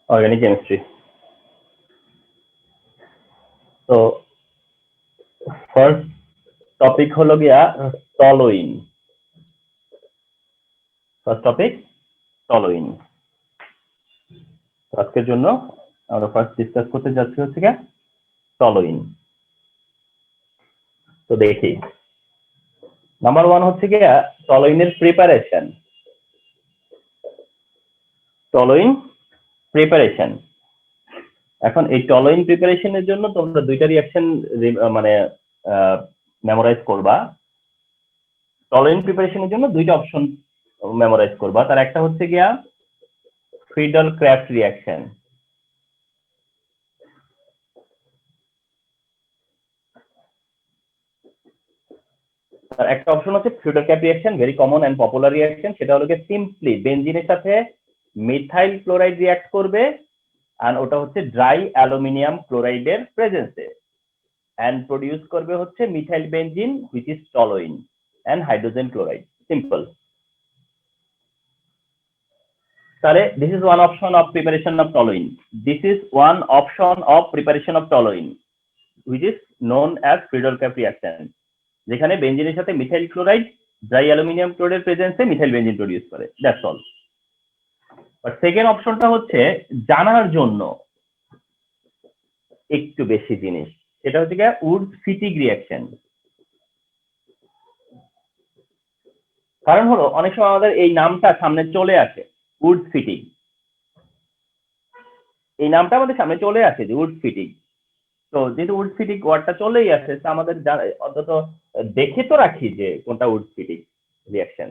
organic chemistry. So first topic হলো গিয়া toluene. First topic toluene. আজকের জন্য আমরা ফার্স্ট ডিসকাস করতে যাচ্ছি হচ্ছে গিয়া toluene. তো দেখি নাম্বার 1 হচ্ছে গিয়া toluene এর প্রিপারেশন. toluene preparation. এখন এই toluene প্রিপারেশনের জন্য তোমরা দুইটা রিঅ্যাকশন মানে মেমোরাইজ করবা. toluene প্রিপারেশনের জন্য দুইটা অপশন মেমোরাইজ করবা. তার একটা হচ্ছে গিয়া Friedel-Crafts রিঅ্যাকশন. তার একটা অপশন হচ্ছে Friedel-Crafts reaction, very common and popular reaction. সেটা হলো গিয়ে সিম্পলি বেনজিনের সাথে মিথাইল ক্লোরাইড রিঅ্যাক্ট করবে আর ওটা হচ্ছে ড্রাই অ্যালুমিনিয়াম ক্লোরাইডের প্রেজেন্সে and produce করবে হচ্ছে methyl benzene which is toluene and hydrogen chloride. Simple. তাহলে this is one option of preparation of toluene. This is one option of preparation of toluene which is known as Friedel-Crafts reaction. যেখানে বেনজিনের সাথে methyl chloride dry aluminium ক্লোরাইডের প্রেজেন্সে methyl benzene produce করে. That's all. But second অপশনটা হচ্ছে জানার জন্য একটু বেশি জিনিস. এটা হচ্ছে গিয়ে উডস-ফিটিগ রিঅ্যাকশন. কারণ হলো অনেক সময় আমাদের এই নামটা সামনে চলে আসে উডস-ফিটিগ. এই নামটা আমাদের সামনে চলে আসে যে উডস-ফিটিগ. তো যেহেতু উডস-ফিটিগ ওয়ার্ডটা চলেই আসে আমাদের অন্তত দেখে তো রাখি যে কোনটা উডস-ফিটিগ রিঅ্যাকশন.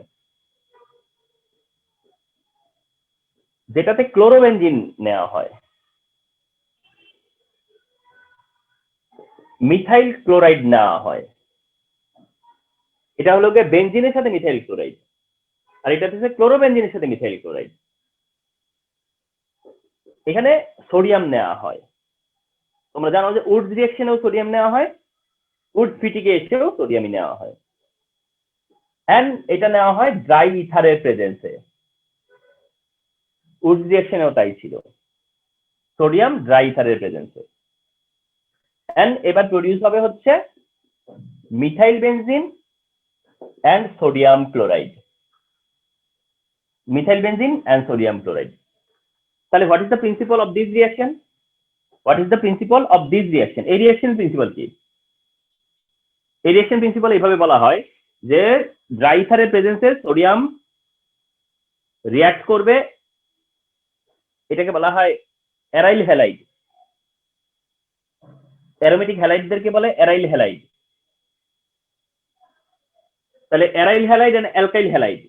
যেটাতে ক্লোরোবেনজিন নেওয়া হয়, মিথাইল ক্লোরাইড নেওয়া হয়. এটা হলো গিয়ে বেনজিনের সাথে মিথাইল ক্লোরাইড আর এটা হচ্ছে ক্লোরোবেনজিনের সাথে মিথাইল ক্লোরাইড. এখানে সোডিয়াম নেওয়া হয়. তোমরা জানো যে উডস রিঅ্যাকশনেও সোডিয়াম নেওয়া হয়, উডস-ফিটিগে এসেও সোডিয়ামই নেওয়া হয়. এন্ড এটা নেওয়া হয় ড্রাই ইথারের প্রেজেন্সে. উডস রিঅ্যাকশনেও তাই ছিল, সোডিয়াম ড্রাই ইথারের প্রেজেন্সে. এন্ড এবার প্রডিউস হবে হচ্ছে methyl benzene and sodium chloride. Methyl benzene and sodium chloride. তাহলে what is the principle of this reaction? What is the principle of this reaction? এই রিঅ্যাকশন প্রিন্সিপাল কি? এই রিঅ্যাকশন প্রিন্সিপাল এইভাবে বলা হয় যে ড্রাই ইথারের প্রেজেন্সে সোডিয়াম রিঅ্যাক্ট করবে, এটাকে বলা হয় অ্যারাইল হ্যালাইড. অ্যারোমেটিক হ্যালাইডদেরকে বলে অ্যারাইল হ্যালাইড. তাহলে aryl halide and alkyl halide,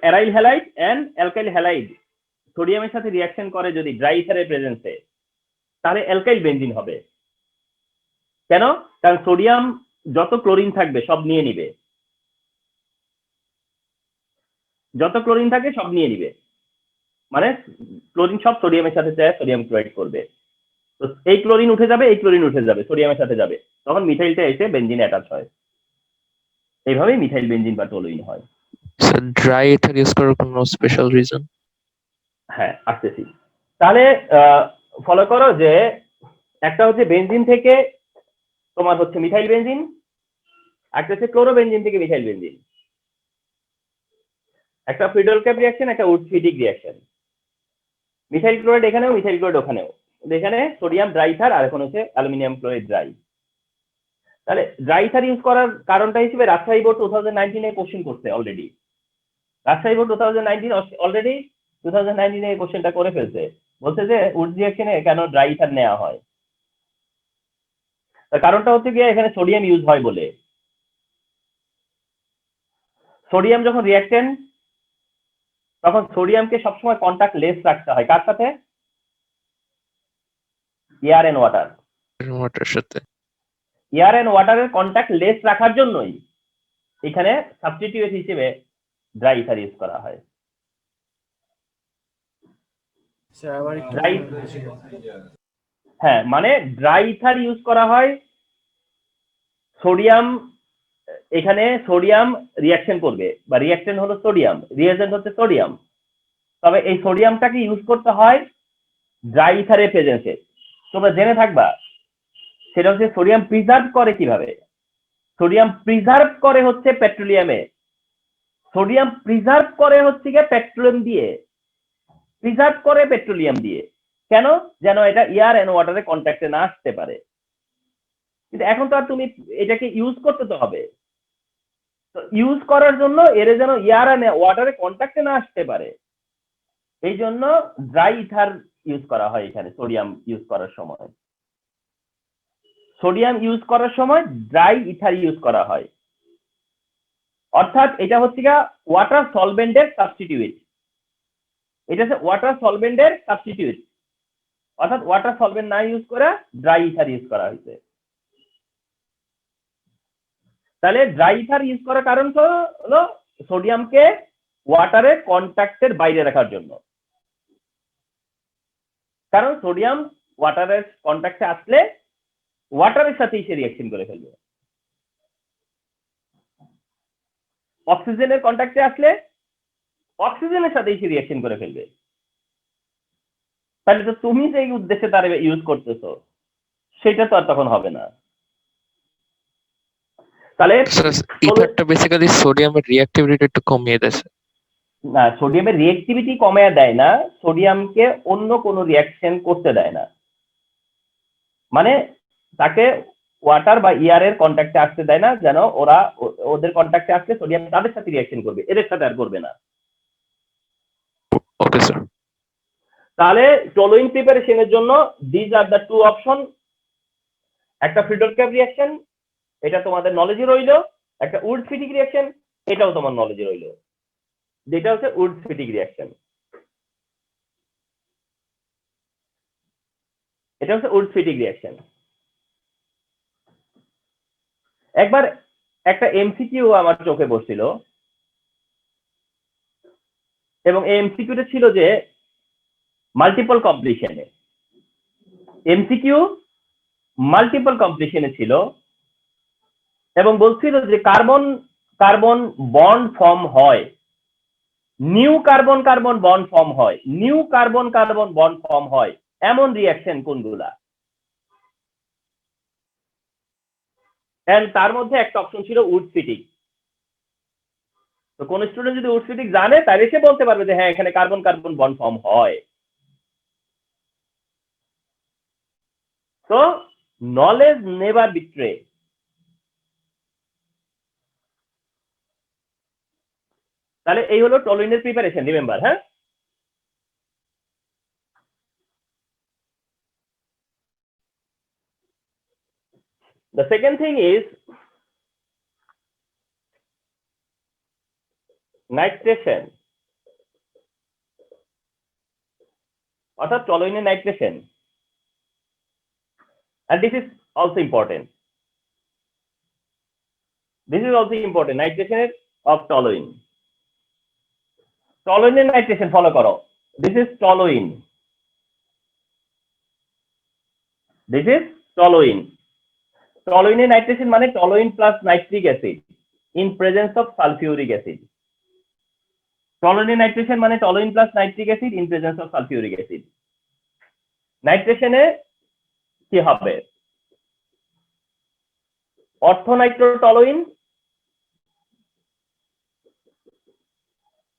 aryl halide and alkyl halide সোডিয়ামের সাথে রিঅ্যাকশন করে যদি ড্রাই ইথারের প্রেজেন্সে, তাহলে অ্যালকাইল বেনজিন হবে. কেন? কারণ সোডিয়াম যত ক্লোরিন থাকবে সব নিয়ে নিবে, যত ক্লোরিন থাকে সব নিয়ে নিবে, মানে ক্লোরিন সব সোডিয়ামের সাথে চায় সোডিয়াম ক্লোরাইড করবে. তো এই ক্লোরিন উঠে যাবে, এই ক্লোরিন উঠে যাবে, সোডিয়ামের সাথে যাবে, তখন মিথাইলটা এসে বেনজিনে অ্যাটাচ হয়. এইভাবেই মিথাইল বেনজিন বা টলুইন হয়. ড্রাই ইথার ইউজ করার কোনো স্পেশাল রিজন? হ্যাঁ, আসতেছি. তাহলে ফলো করো যে একটা হচ্ছে বেনজিন থেকে তোমার হচ্ছে মিথাইল বেনজিন, একটা হচ্ছে ক্লোরোবেনজিন থেকে মিথাইল বেনজিন. একটা ফ্রিডেল-ক্র্যাফট রিঅ্যাকশন, একটা উডস-ফিটিগ রিঅ্যাকশন. মিথাইল ক্লোরাইড এখানেও, মিথাইল ক্লোরাইড ওখানেও. এখানে সোডিয়াম ড্রাই ইথার আর এখন হচ্ছে অ্যালুমিনিয়াম ক্লোরাইড ড্রাই. তাহলে ড্রাই ইথার ইউজ করার কারণটা হিসেবে রাজশাহী বোর্ড 2019 এ কোশ্চেন করছে অলরেডি. রাজশাহী বোর্ড 2019 অলরেডি 2019 এ কোশ্চেনটা করে ফেলছে. বলছে যে উডস রিঅ্যাকশনে কেন ড্রাই ইথার নেওয়া হয়. তার কারণটা হচ্ছে গিয়ে এখানে সোডিয়াম ইউজ হয় বলে. সোডিয়াম যখন রিঅ্যাকটেন্ট, তখন সোডিয়ামকে সবসময় কন্টাক্ট লেস রাখতে হয়. কার সাথে? Air and water. ওয়াটার সাথে. এয়ার এন্ড ওয়াটারের কন্টাক্ট লেস রাখার জন্যই এখানে সাবস্টিটিউট হিসেবে ড্রাই ইথার ইউজ করা হয়. হ্যাঁ, মানে ড্রাই ইথার ইউজ করা হয়. সোডিয়াম, এখানে সোডিয়াম রিঅ্যাকশন করবে বা রিঅ্যাকশন হলো সোডিয়াম, রিএজেন্ট হচ্ছে সোডিয়াম. তবে এই সোডিয়ামটাকে ইউজ করতে হয় ড্রাই ইথারের প্রেজেন্সে। তোমরা জেনে থাকবা সেটা হচ্ছে সোডিয়াম প্রিজার্ভ করে কিভাবে। সোডিয়াম প্রিজার্ভ করে হচ্ছে পেট্রোলিয়ামে, সোডিয়াম প্রিজার্ভ করে হচ্ছে গিয়ে পেট্রোলিয়াম দিয়ে, প্রিজার্ভ করে পেট্রোলিয়াম দিয়ে। কেন? যেন এটা এয়ার এন্ড ওয়াটারের কন্ট্যাক্টে না আসতে পারে। কিন্তু এখন তো আর তুমি এটাকে ইউজ করতে তো হবে, তো ইউজ করার জন্য এর যেন এয়ার এন্ড ওয়াটারের কন্ট্যাক্টে না আসতে পারে, এই জন্য ড্রাই ইথার ইউজ করা হয় এখানে। সোডিয়াম ইউজ করার সময়, সোডিয়াম ইউজ করার সময় ড্রাই ইথার ইউজ করা হয়। অর্থাৎ এটা হচ্ছে গিয়ে ওয়াটার সলভেন্টের সাবস্টিটিউট, এটা হচ্ছে ওয়াটার সলভেন্টের সাবস্টিটিউট। অর্থাৎ ওয়াটার সলভেন্ট না ইউজ করে ড্রাই ইথার ইউজ করা হয়েছে। তাহলে ড্রাই ইথার ইউজ করার কারণ হলো সোডিয়ামকে ওয়াটারের কন্ট্যাক্টের বাইরে রাখার জন্য। কারণ সোডিয়াম ওয়াটারের কন্ট্যাক্টে আসলে ওয়াটারের সাথেই সে রিঅ্যাকশন করে ফেলবে, অক্সিজেনের কন্ট্যাক্টে আসলে অক্সিজেনের সাথেই সে রিঅ্যাকশন করে ফেলবে। তাহলে তো তুমি যে উদ্দেশ্যে তার ইউজ করতেছো সেটা তো আর তখন হবে না। তাহলে ইথারটা বেসিক্যালি সোডিয়ামের রিঅ্যাক্টিভিটি একটু কমিয়ে দেয়। না, সোডিয়ামের রিঅ্যাক্টিভিটি কমিয়ে দেয় না, সোডিয়ামকে অন্য কোনো রিঅ্যাকশন করতে দেয় না। মানে তাকে ওয়াটার বা এয়ারের কন্ট্যাক্টে আসতে দেয় না, যেন ওরা ওদের কন্ট্যাক্টে আসলে সোডিয়াম তাদের সাথে রিঅ্যাকশন করবে, এদের সাথে আর করবে না। Okay sir. তাহলে টলুইন প্রিপারেশনের জন্য these are the two option. একটা ফ্রিডোরক্যাপ রিঅ্যাকশন, এটা তোমাদের নলেজে রইলো। একটা উড ফিটিক রিঅ্যাকশন, এটাও তোমার নলেজে রইলো, যেটা হচ্ছে উড ফিটিক রিঅ্যাকশন। এটা হচ্ছে উড ফিটিক রিঅ্যাকশন। একবার একটা এমসিকিউ আমার চোখে বসছিল, এবং এই এমসিকিউটা ছিল যে মাল্টিপল কমপ্লিশনে, এমসিকিউ মাল্টিপল কমপ্লিশনে ছিল, এবং বলছিল যে কার্বন কার্বন বন্ড ফর্ম হয়, new carbon carbon bond form হয়, new carbon carbon bond form হয় এমন রিঅ্যাকশন কোনগুলা। এন্ড তার মধ্যে একটা অপশন ছিল উড ফিটিক। তো কোন স্টুডেন্ট যদি উড ফিটিক জানে তাহলে সে বলতে পারবে যে হ্যাঁ এখানে কার্বন কার্বন বন্ড ফর্ম হয়। তো নলেজ নেভার বিট্রে। তাহলে এই হলো টলুইনের প্রিপারেশন, রিমেম্বার। হ্যাঁ, the second thing is nitration, অর্থাৎ টলুইনের nitration. and this is also important, this is also important, nitration of toluene. টলুইনের নাইট্রেশন ফলো করো, this is toluene, this is toluene. টলুইনের nitration মানে toluene plus nitric acid in presence of sulphuric acid. টলুইনের nitration মানে toluene plus nitric acid in presence of sulphuric acid. নাইট্রেশনে কি হবে? অর্থোনাইট্রোটলুইন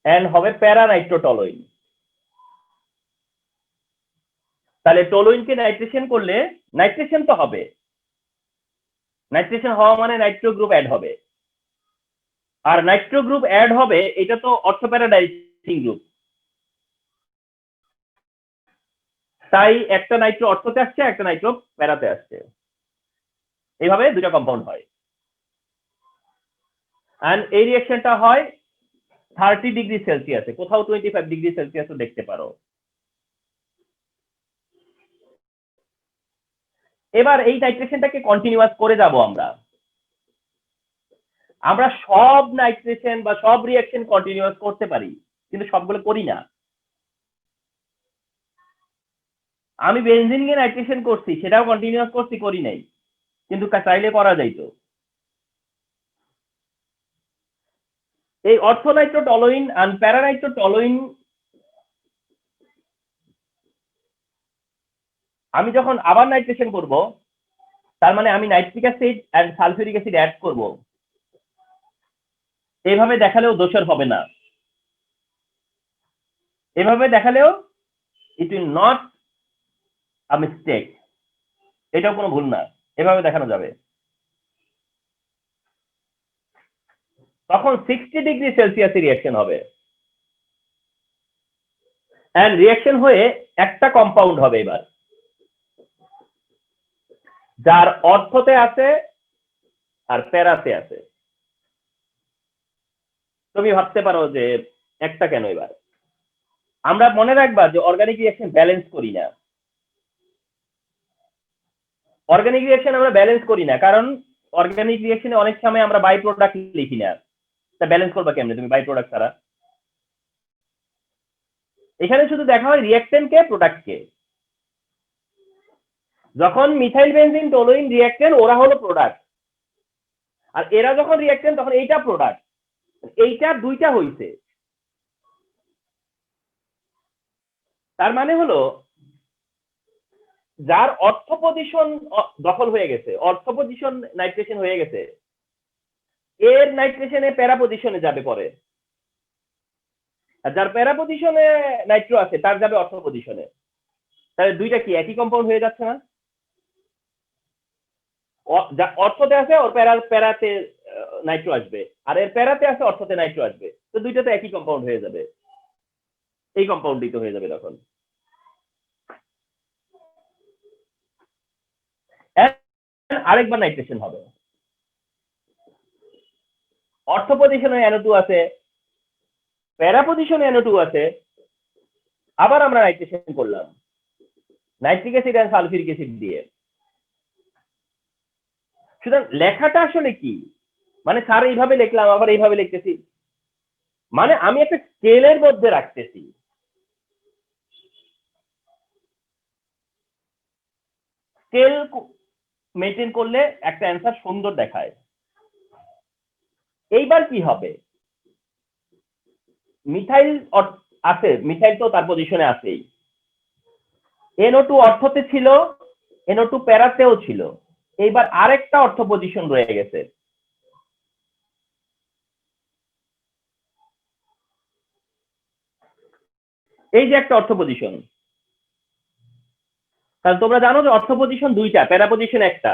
and হবে প্যারানাইট্রোটলুইন। তাহলে টলুইনকে নাইট্রেশন করলে নাইট্রেশন তো হবে, নাইট্রেশন হওয়া মানে নাইট্রো গ্রুপ অ্যাড হবে, আর নাইট্রো গ্রুপ অ্যাড হবে এটা তো অর্থোপ্যারাডাইজিং গ্রুপ। তাই একটা নাইট্রো অর্থতে আসছে, একটা নাইট্রো প্যারাতে আসছে, এইভাবে দুটো কম্পাউন্ড হয়। এন্ড এই রিঅ্যাকশনটা হয় 30 ডিগ্রি সেলসিয়াসে, কোথাও 25 ডিগ্রি সেলসিয়াসও দেখতে পারো। এবার এই নাইট্রেশনটাকে কন্টিনিউয়াস করে যাব আমরা। আমরা সব নাইট্রেশন বা সব রিঅ্যাকশন কন্টিনিউয়াস করতে পারি, কিন্তু সবগুলো করি না। আমি বেনজিন নিয়ে নাইট্রেশন করছি, সেটাও কন্টিনিউয়াস করছি, করি নাই, কিন্তু চাইলে করা যাইতো। এই অর্থোনাইট্রোটলুইন আর প্যারানাইট্রোটলুইন আমি যখন আবার নাইট্রেশন করব, তার মানে আমি nitric acid and sulphuric acid add করব। এইভাবে দেখালেও দোষের হবে না, এভাবে দেখালেও it will not a mistake, এটাও কোনো ভুল না, এভাবে দেখানো যাবে। তখন 60 ডিগ্রি সেলসিয়াসে রিঅ্যাকশন হবে, এন্ড রিঅ্যাকশন হয়ে একটা কম্পাউন্ড হবে এবার, যার অর্থতে আছে আর প্যারাতে আছে। তুমি ভাবতে পারো যে একটা কেন? এবার আমরা মনে রাখবা যে অর্গানিক রিঅ্যাকশন ব্যালেন্স করি না। অর্গানিক রিঅ্যাকশন আমরা ব্যালেন্স করি না, কারণ অর্গানিক রিঅ্যাকশনে অনেক সময় আমরা বাই প্রোডাক্ট লিখি না। তা ব্যালেন্স করবা কেমনে তুমি বাই প্রোডাক্ট ছাড়া? এখানে শুধু দেখা হয় রিঅ্যাকটেন্ট কে, প্রোডাক্ট কে। যখন মিথাইল বেনজিন টলুইন রিঅ্যাকটেন্ট, ওরা হলো প্রোডাক্ট, আর এরা যখন রিঅ্যাকটেন্ট তখন এইটা প্রোডাক্ট। এইটা দুইটা হইছে, তার মানে হলো যার অর্থ পজিশন দখল হয়ে গেছে, অর্থ পজিশন নাইট্রেশন হয়ে গেছে, এর নাইট্রেশনে প্যারা পজিশনে যাবে পরে, আর যার প্যারা পজিশনে নাইট্রো আছে তার যাবে অর্থ পজিশনে। তাহলে দুইটা কি একই কম্পাউন্ড হয়ে যাচ্ছে না? অর্থতে আছে ওর প্যারাতে নাইট্রো আসবে, আর এর প্যারাতে আছে অর্থতে নাইট্রো আসবে, তো দুইটা তো একই কম্পাউন্ড হয়ে যাবে, এই কম্পাউন্ডই তো হয়ে যাবে তখন। আরেকবার নাইট্রেশন হবে, অর্থ পজিশনে NO2 আছে, প্যারা পজিশনে NO2 আছে, আবার আমরা নাইট্রেশন করলাম নাইট্রিক অ্যাসিড আর সালফিউরিক অ্যাসিড দিয়ে। সুতরাং লেখাটা আসলে কি, মানে স্যার এইভাবে লিখলাম আবার এইভাবে লিখতেছি, মানে আমি একটা স্কেলের মধ্যে রাখতেছি। স্কেল মেনটেন করলে একটা অ্যান্সার সুন্দর দেখায়। এইবার কি হবে, মিথাইল আছে, মিথাইল তো তার পজিশনে আছেই, NO2 অর্থতে ছিল, NO2 প্যারাতেও ছিল, এইবার আরেকটা অর্থ পজিশন রয়ে গেছে। এই যে একটা অর্থ পজিশন, কারণ তোমরা জানো যে অর্থ পজিশন দুইটা, প্যারা পজিশন একটা।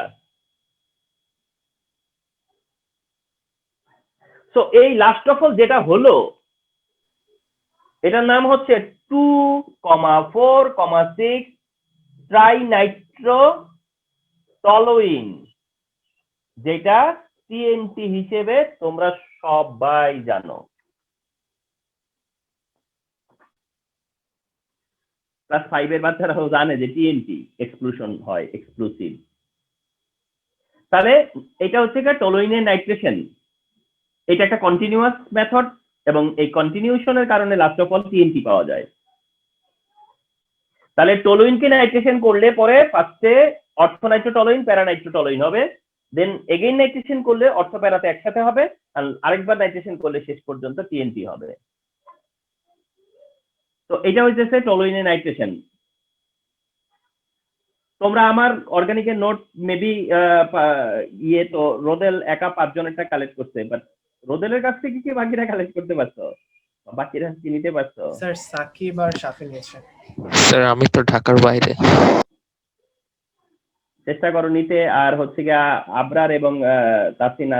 তো এই লাস্ট অফ অল যেটা হলো, এটার নাম হচ্ছে 2,4,6 ট্রাইনাইট্রো টলুইন, যেটা TNT হিসেবে তোমরা সবাই জানো। ক্লাস 5 এর বাচ্চারাও জানে যে TNT এক্সক্লুশন হয়, এক্সক্লুসিভ। তাহলে এটা হচ্ছে টলুইনের নাইট্রেশন, এটা একটা কন্টিনিউয়াস মেথড, এবং এই কন্টিনিউশনের কারণে লাস্ট অফ অল TNT পাওয়া যায়। তাহলে টলুইনকে নাইট্রেশন করলে পরে ফার্স্টে অর্থ নাইট্রোটলুইন প্যারা নাইট্রোটলুইন হবে, দেন এগেইন নাইট্রেশন করলে অর্থ প্যারাতে একসাথে হবে, আর আরেকবার নাইট্রেশন করলে শেষ পর্যন্ত TNT হবে। তো এটা হইতেছে টলুইনের নাইট্রেশন। তোমরা আমার অর্গানিকের নোট মেবি ইয়ে তো রোদেল একা 5 জনেরটা কালেক্ট করছে, বাট রোদেলের কাছ থেকে কি বাকিরা কালেক্ট করতে পারছো? বাকিরা কি নিতে পারছো? স্যার সাকিব আর শাফি নিয়েছেন। স্যার আমি তো ঢাকার বাইরে। চেষ্টা করো নিতে। আর হচ্ছে গিয়া আবরার এবং তাসিন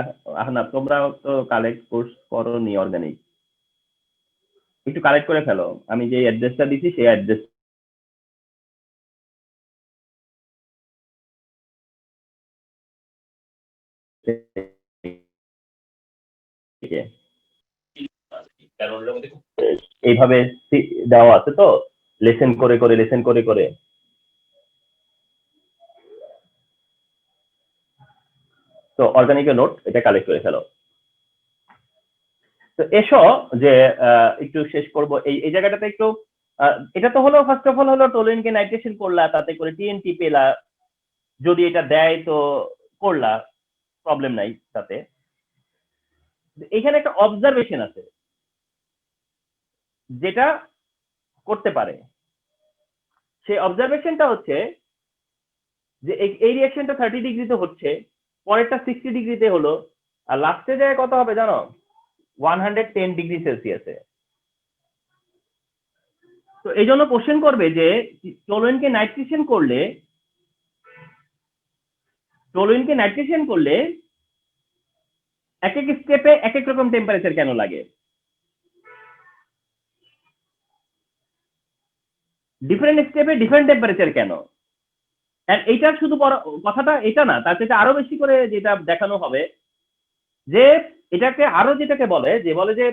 আহনাফ, তোমরাও তো কালেক্ট কোর্স করো নি অর্গানিক, একটু কালেক্ট করে ফেলো। আমি যে অ্যাড্রেসটা দিছি সেই অ্যাড্রেস এইভাবে দেওয়া আছে, তো লেসেন করে করে লেসেন করে করে তো অর্গানিকের নোট এটা কালেক্ট করে ফেলো। তো এসো যে একটু শেষ করব এই জায়গাটাতে একটু। এটা তো হলো ফার্স্ট অফ অল হলো টলুইনকে নাইট্রেশন করলা, তাতে করে TNT পেলা, যদি এটা দেয় তো করলা, প্রবলেম নাই তাতে। এখানে একটা অবজারভেশন আছে যেটা করতে পারে, সেই অবজারভেশনটা হচ্ছে যে এই রিঅ্যাকশনটা 30 ডিগ্রিতে হচ্ছে, পরেরটা 60 ডিগ্রিতে হলো, আর লাস্টে যায় কত হবে জানো? 110 ডিগ্রি সেলসিয়াসে। তো এই জন্য কোশ্চেন করবে যে টলুইনকে নাইট্রেশন করলে এক এক স্টেপে এক এক রকম টেম্পারেচার কেন লাগে, ডিফারেন্ট স্টেপে ডিফারেন্ট টেম্পারেচার কেন। এইটার শুধু কথাটা এটা না, তার থেকে আরো বেশি করে যেটা দেখানো হবে যে এটাকে আরো যেটাকে বলে যে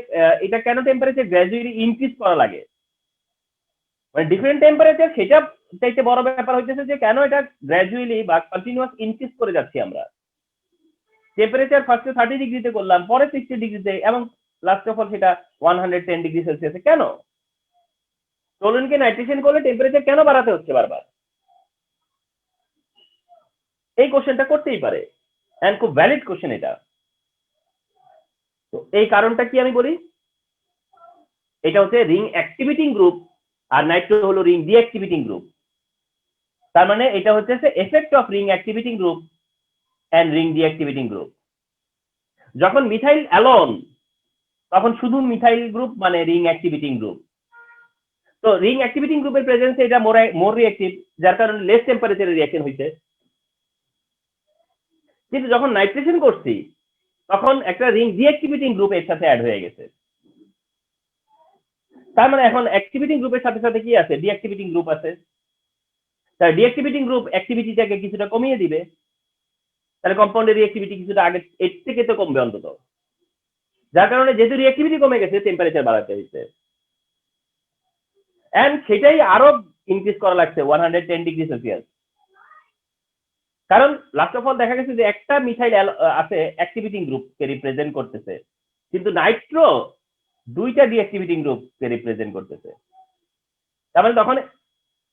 এটা কেন টেম্পারেচার গ্র্যাজুয়ালি ইনক্রিজ করা লাগে, মানে ডিফারেন্ট টেম্পারেচার সেটা চাইতে বড় ব্যাপার হইতেছে যে কেন এটা গ্র্যাজুয়ালি বা কন্টিনিউয়াস ইনক্রিজ করে যাচ্ছি আমরা। টেম্পারেচার ফার্স্টে 30 ডিগ্রিতে করলাম, পরে 60 ডিগ্রিতে, এবং লাস্ট অফ অল সেটা 110 ডিগ্রি সেলসিয়াসে। কেন টলুইনকে নাইট্রেশন করলে টেম্পারেচার কেন বাড়াতে হচ্ছে বারবার? এই কোশ্চেনটা করতেই পারে, এন্ড খুব ভ্যালিড কোশ্চেন এটা। তো এই কারণটা কি আমি বলি, এটা হচ্ছে রিং অ্যাক্টিভেটিং গ্রুপ আর নাইট্রো হলো রিং ডিঅ্যাক্টিভেটিং গ্রুপ। তার মানে এটা হচ্ছে effect of ring activating group and ring deactivating group. যখন মিথাইল অ্যালোন, তখন শুধু মিথাইল গ্রুপ মানে রিং অ্যাক্টিভেটিং গ্রুপ। তো রিং অ্যাক্টিভেটিং গ্রুপের প্রেজেন্সে এটা মোর রিঅ্যাক্টিভ, যার কারণে লেস টেম্পারেচারে রিঅ্যাকশন হইছে। কিন্তু যখন নাইট্রেশন করছি তখন একটা রিং ডিঅ্যাক্টিভেটিং গ্রুপ এর সাথে অ্যাড হয়ে গেছে। তার মানে এখন অ্যাক্টিভেটিং গ্রুপের সাথে সাথে কি আছে, ডিঅ্যাক্টিভেটিং গ্রুপ আছে। তাই ডিঅ্যাক্টিভেটিং গ্রুপ অ্যাক্টিভিটিটাকে কিছুটা কমিয়ে দিবে, তাহলে কম্পাউন্ডের রিঅ্যাক্টিভিটি কিছুটা আগে এর থেকে তো কমবে অন্তত, যার কারণে যেহেতু রিঅ্যাক্টিভিটি কমে গেছে টেম্পারেচার বাড়াতে হয়েছে, এন্ড সেটাই আরো ইনক্রিজ করা লাগছে 110 ডিগ্রি সেলসিয়াস। কারণ লাস্ট অফ অল দেখা গেছে যে একটা মিথাইল আছে অ্যাক্টিভিটিং গ্রুপকে রিপ্রেজেন্ট করতেছে, কিন্তু নাইট্রো দুইটা ডিঅ্যাক্টিভিটিং গ্রুপকে রিপ্রেজেন্ট করতেছে। তার মানে তখন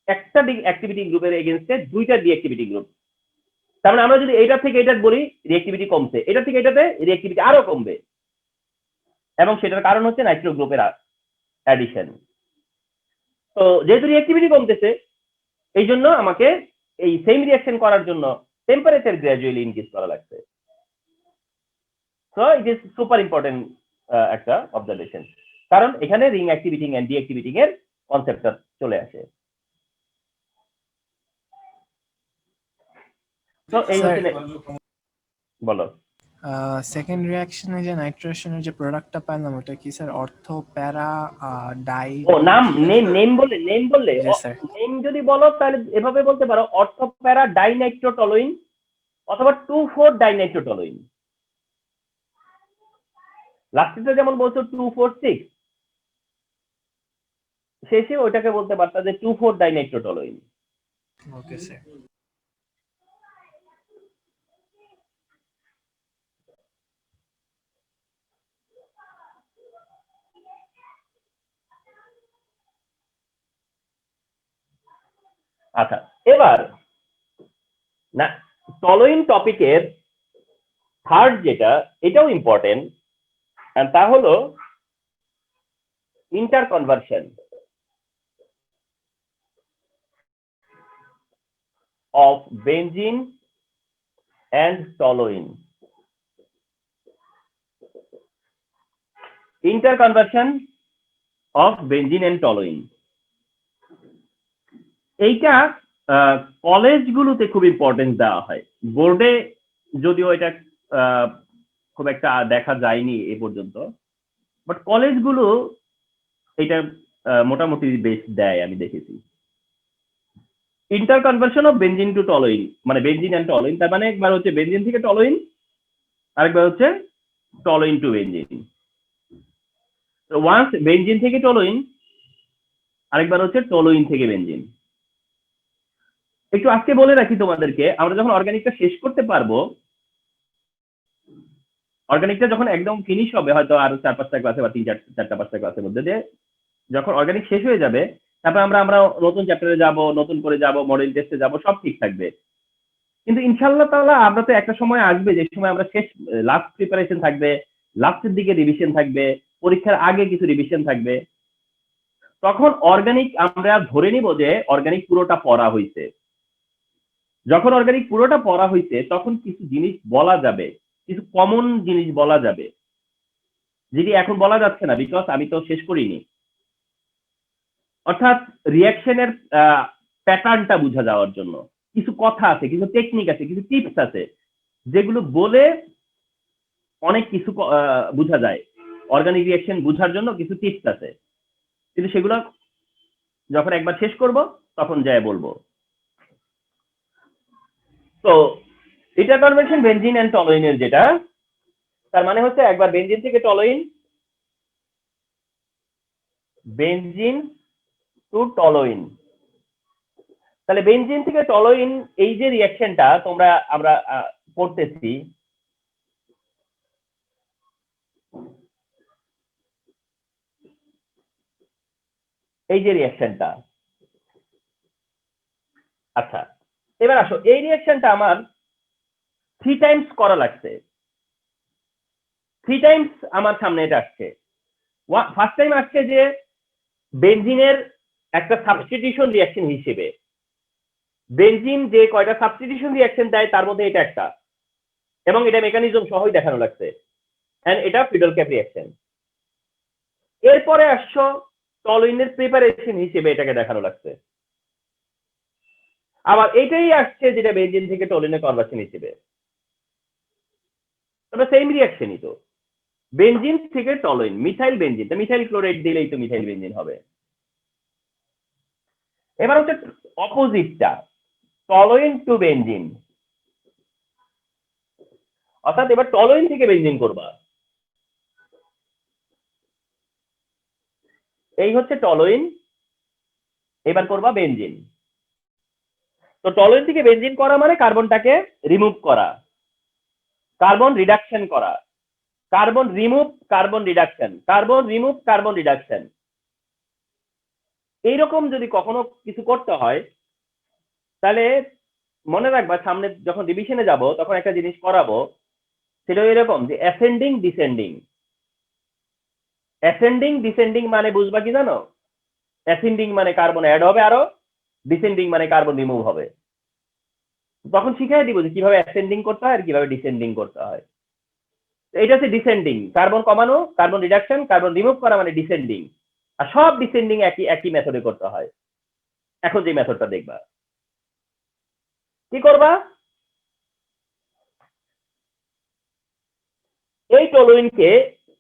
একটা অ্যাক্টিভিটিং গ্রুপের এগেইনস্টে দুইটা ডিঅ্যাক্টিভিটি গ্রুপ। তার মানে আমরা যদি এইটা থেকে এটা বলি রিঅ্যাক্টিভিটি কমছে, এটা থেকে এটাতে রিঅ্যাক্টিভিটি আরো কমবে, এবং সেটার কারণ হচ্ছে নাইট্রো গ্রুপের অ্যাডিশন। তো যেহেতু রিঅ্যাক্টিভিটি কমতেছে, এই জন্য আমাকে এই সেম রিঅ্যাকশন করার জন্য টেম্পারেচার গ্র্যাজুয়ালি ইনক্রিজ করা লাগছে। So it is super important একটা অবজারভেশন, কারণ এখানে রিং অ্যাক্টিভিটিং এন্ড ডিঅ্যাক্টিভিটিং এর কনসেপ্টটা চলে আসে। তো এই হচ্ছে, বলো। সেকেন্ড রিঅ্যাকশনে যে নাইট্রেশনের যে প্রোডাক্টটা পেলাম ওটা কি স্যার অর্থো প্যারা ডাই? ও নেম বললে নেম যদি বলো তাহলে এভাবে বলতে পারো অর্থো প্যারা ডাইনাইট্রোটলুইন অথবা 2,4 ডাইনাইট্রোটলুইন। লাস্টেটা যেমন বলছো 2,4,6, শেষে ওইটাকে বলতে পারতা যে 2,4 ডাইনাইট্রোটলুইন। Okay sir. আচ্ছা, এবার না টলুইন টপিকের থার্ড যেটা, এটাও ইম্পর্টেন্ট, তা হলো ইন্টারকনভার্সন of benzene and toluene. Interconversion of benzene and toluene. এইটা কলেজগুলোতে খুব ইম্পর্টেন্ট দেওয়া হয়, বোর্ডে যদিও এটা খুব একটা দেখা যায়নি এ পর্যন্ত, বাট কলেজগুলো এটা মোটামুটি বেশ দেয়, আমি দেখেছি। ইন্টারকনভার্সন অফ বেনজিন টু টলুইন, মানে বেনজিন এন্ড টলুইন, তার মানে একবার হচ্ছে বেনজিন থেকে টলুইন, আরেকবার হচ্ছে টলুইন টু বেনজিন। তো ওয়ান্স বেনজিন থেকে টলুইন, আরেকবার হচ্ছে টলুইন থেকে বেনজিন। একটু আজকে বলে রাখি তোমাদেরকে, আমরা যখন অর্গানিকটা শেষ করতে পারবো, অর্গানিকটা যখন একদম ফিনিশ হবে, হয়তো আরো 4-5টা ক্লাসে বা 3-4-5টা ক্লাসের মধ্যে দিয়ে যখন অর্গানিক শেষ হয়ে যাবে, তারপর আমরা নতুন চ্যাপ্টারে যাব, নতুন করে যাব, মডেল টেস্টে যাব, সব ঠিক থাকবে। কিন্তু ইনশাআল্লাহ তাআলা আমরা তো একটা সময় আসবে যে সময় আমরা শেষ, লাস্ট প্রিপারেশন থাকবে, লাস্টের দিকে রিভিশন থাকবে, পরীক্ষার আগে কিছু রিভিশন থাকবে, তখন অর্গানিক আমরা ধরে নিব যে অর্গানিক পুরোটা পড়া হয়েছে। যখন অর্গানিক পুরোটা পড়া হয়েছে তখন কিছু জিনিস বলা যাবে, কিছু কমন জিনিস বলা যাবে, যেটি এখন বলা যাচ্ছে না বিকজ আমি তো শেষ করিনি। অর্থাৎ রিয়াকশনের প্যাটার্নটা বোঝা যাওয়ার জন্য কিছু কথা আছে, কিছু টেকনিক আছে, কিছু টিপস আছে, যেগুলো বলে অনেক কিছু বোঝা যায়। অর্গানিক রিয়াকশন বোঝার জন্য কিছু টিপস আছে, কিন্তু সেগুলো যখন একবার শেষ করব তখন যায় বলবো। তো এটা কনভার্সন বেনজিন এন্ড টলুইনের, যেটা তার মানে হচ্ছে একবার বেনজিন থেকে টলুইন, বেনজিন টু টলুইন। তাহলে বেনজিন থেকে টলুইন এই যে রিয়াকশনটা আমরা পড়তেছি, এই যে রিয়াকশনটা, আচ্ছা এবার আসো, এই রিয়াকশনটা আমার 3 টাইমস করা লাগছে। 3 টাইমস আমার সামনে এটা আসছে। ফার্স্ট টাইম আসছে যে বেনজিনের একটা সাবস্টিটিউশন রিয়াকশন হিসেবে, বেনজিন যে কয়টা সাবস্টিটিউশন রিয়াকশন দেয় তার মধ্যে এটা একটা, এবং এটা মেকানিজম সহই দেখানো লাগছে, এন্ড এটা ফিডল ক্যাপ রিয়াকশন। এরপরে আসছো টলুইনের প্রিপারেশন হিসেবে এটাকে দেখানো লাগছে, আবার এটাই আসছে যেটা বেনজিন থেকে টলুইনের কনভার্সন হিসেবে। তবে সেম রিয়াকশনই তো, বেনজিন থেকে টলুইন, মিথাইল বেনজিন, তো মিথাইল ক্লোরাইড দিলেই তো মিথাইল বেনজিন হবে। এবার হচ্ছে অপোজিটটা, টলুইন টু বেনজিন, অর্থাৎ এবার টলুইন থেকে বেনজিন করবা। এই হচ্ছে টলুইন, এবার করবা বেনজিন। তো টলুইন থেকে বেনজিন করা মানে কার্বনটাকে রিমুভ করা, কার্বন রিডাকশন করা, carbon remove, carbon reduction, carbon remove, carbon reduction. এইরকম যদি কখনো কিছু করতে হয় তাহলে মনে রাখবা, সামনে যখন রিভিশনে যাব তখন একটা জিনিস করাবো, সেটা এরকম যে অ্যাসেন্ডিং ডিসেন্ডিং। অ্যাসেন্ডিং ডিসেন্ডিং মানে বুঝবা কি জানো? অ্যাসেন্ডিং মানে কার্বন অ্যাড হবে আরো, ডিসেন্ডিং মানে কার্বন রিমুভ হবে। তখন শিখাই দিব যে কিভাবে অ্যাসেন্ডিং করতে হয় আর কিভাবে ডিসেন্ডিং করতে হয়। এটা হচ্ছে ডিসেন্ডিং, কার্বন কমানো, কার্বন রিডাকশন, কার্বন রিমুভ করা মানে ডিসেন্ডিং। আর সব ডিসেন্ডিং একই মেথডে করতে হয়। এখন যে মেথডটা দেখবা, কি করবা? এই টলুইনকে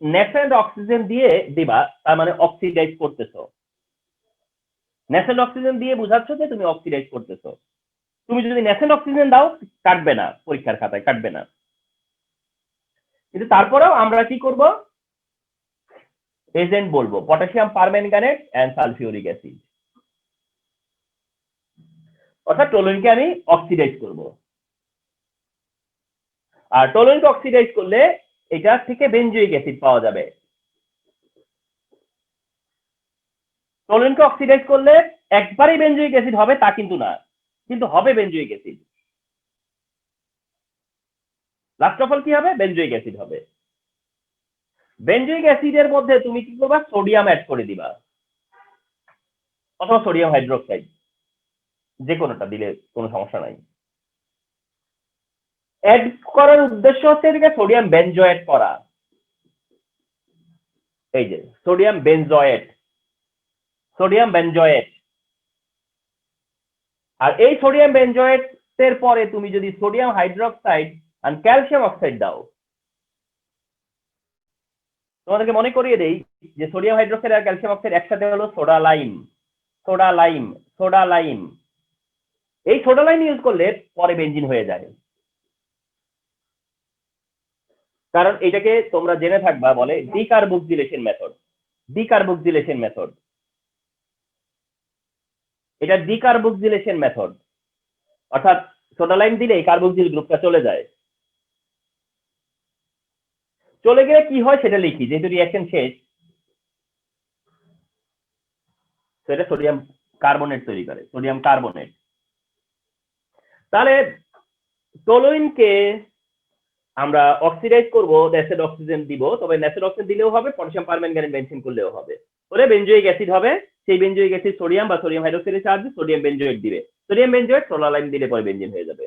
ন্যাসেন্ট অক্সিজেন দিয়ে দিবা, তার মানে অক্সিডাইজ করতেছো। ন্যাসেন্ট অক্সিজেন দিয়ে বুঝাচ্ছ যে তুমি অক্সিডাইজ করতেছো। তুমি যদি ন্যাসেন্ট অক্সিজেন দাও কাটবে না, পরীক্ষার খাতায় কাটবে না। কিন্তু তারপরেও আমরা কি করব? এজেন্ট বলবো, potassium permanganate and sulphuric acid. অর্থাৎ টলুইনকে আমি অক্সিডাইজ করব। আর টলুইনকে অক্সিডাইজ করলে এটা থেকে বেনজোইক অ্যাসিড পাওয়া যাবে। টলুইনকে অক্সিডাইজ করলে একবারই বেনজোইক অ্যাসিড হবে তা কিন্তু না, কিন্তু হবে benzoic acid. Last of all কি হবে? বেনজোইক অ্যাসিড হবে। বেনজোইক অ্যাসিডের মধ্যে তুমি কি করবা? সোডিয়াম অ্যাড করে দিবা, অথবা সোডিয়াম হাইড্রোক্সাইড, যে কোনোটা দিলে কোনো সমস্যা নাই। অ্যাড করার উদ্দেশ্য হচ্ছে এদিকে সোডিয়াম বেনজয়েট করা। এই যে সোডিয়াম বেনজয়েট, সোডিয়াম বেনজয়েট। আর এই সোডিয়াম বেনজয়েটের পরে তুমি যদি সোডিয়াম হাইড্রোক্সাইড আর ক্যালসিয়াম অক্সাইড দাও, তোমাদেরকে মনে করিয়ে দেই যে সোডিয়াম হাইড্রোক্সাইড আর ক্যালসিয়াম অক্সাইড একসাথে হলো soda lime. Soda lime, soda lime. এই সোডা লাইম ইউজ করলে পরে বেনজিন হয়ে যায়। কারণ এটাকে তোমরা জেনে থাকবা বলে ডিকার্বক্সিলেশন মেথড। ডিকার্বক্সিলেশন মেথড, এটা ডিকার্বক্সিলেশন মেথড। অর্থাৎ সোডা লাইম দিলে এই কার্বক্সিল গ্রুপটা চলে যায়। চলে গেলে কি হয় সেটা লিখি, যেহেতু রিঅ্যাকশন শেষ। সেটা সোডিয়াম কার্বনেট তৈরি করে, সোডিয়াম কার্বনেট। তাহলে টলুইনকে আমরা অক্সিডাইজ করব, ন্যাসেড অক্সিজেন দিব, তবে ন্যাসেড অক্সিজেন দিলেও হবে, পটাশিয়াম পারম্যাঙ্গানেট বেনজিন করলেও হবে। তাহলে বেনজোইক অ্যাসিড হবে, সেই বেনজোইক অ্যাসিড সোডিয়াম বা সোডিয়াম হাইড্রোক্সাইডের সাহায্যে সোডিয়াম বেনজোয়েট দিবে। সোডিয়াম বেঞ্জয়েট সোলার লাইম দিলে পরে বেঞ্জিন হয়ে যাবে।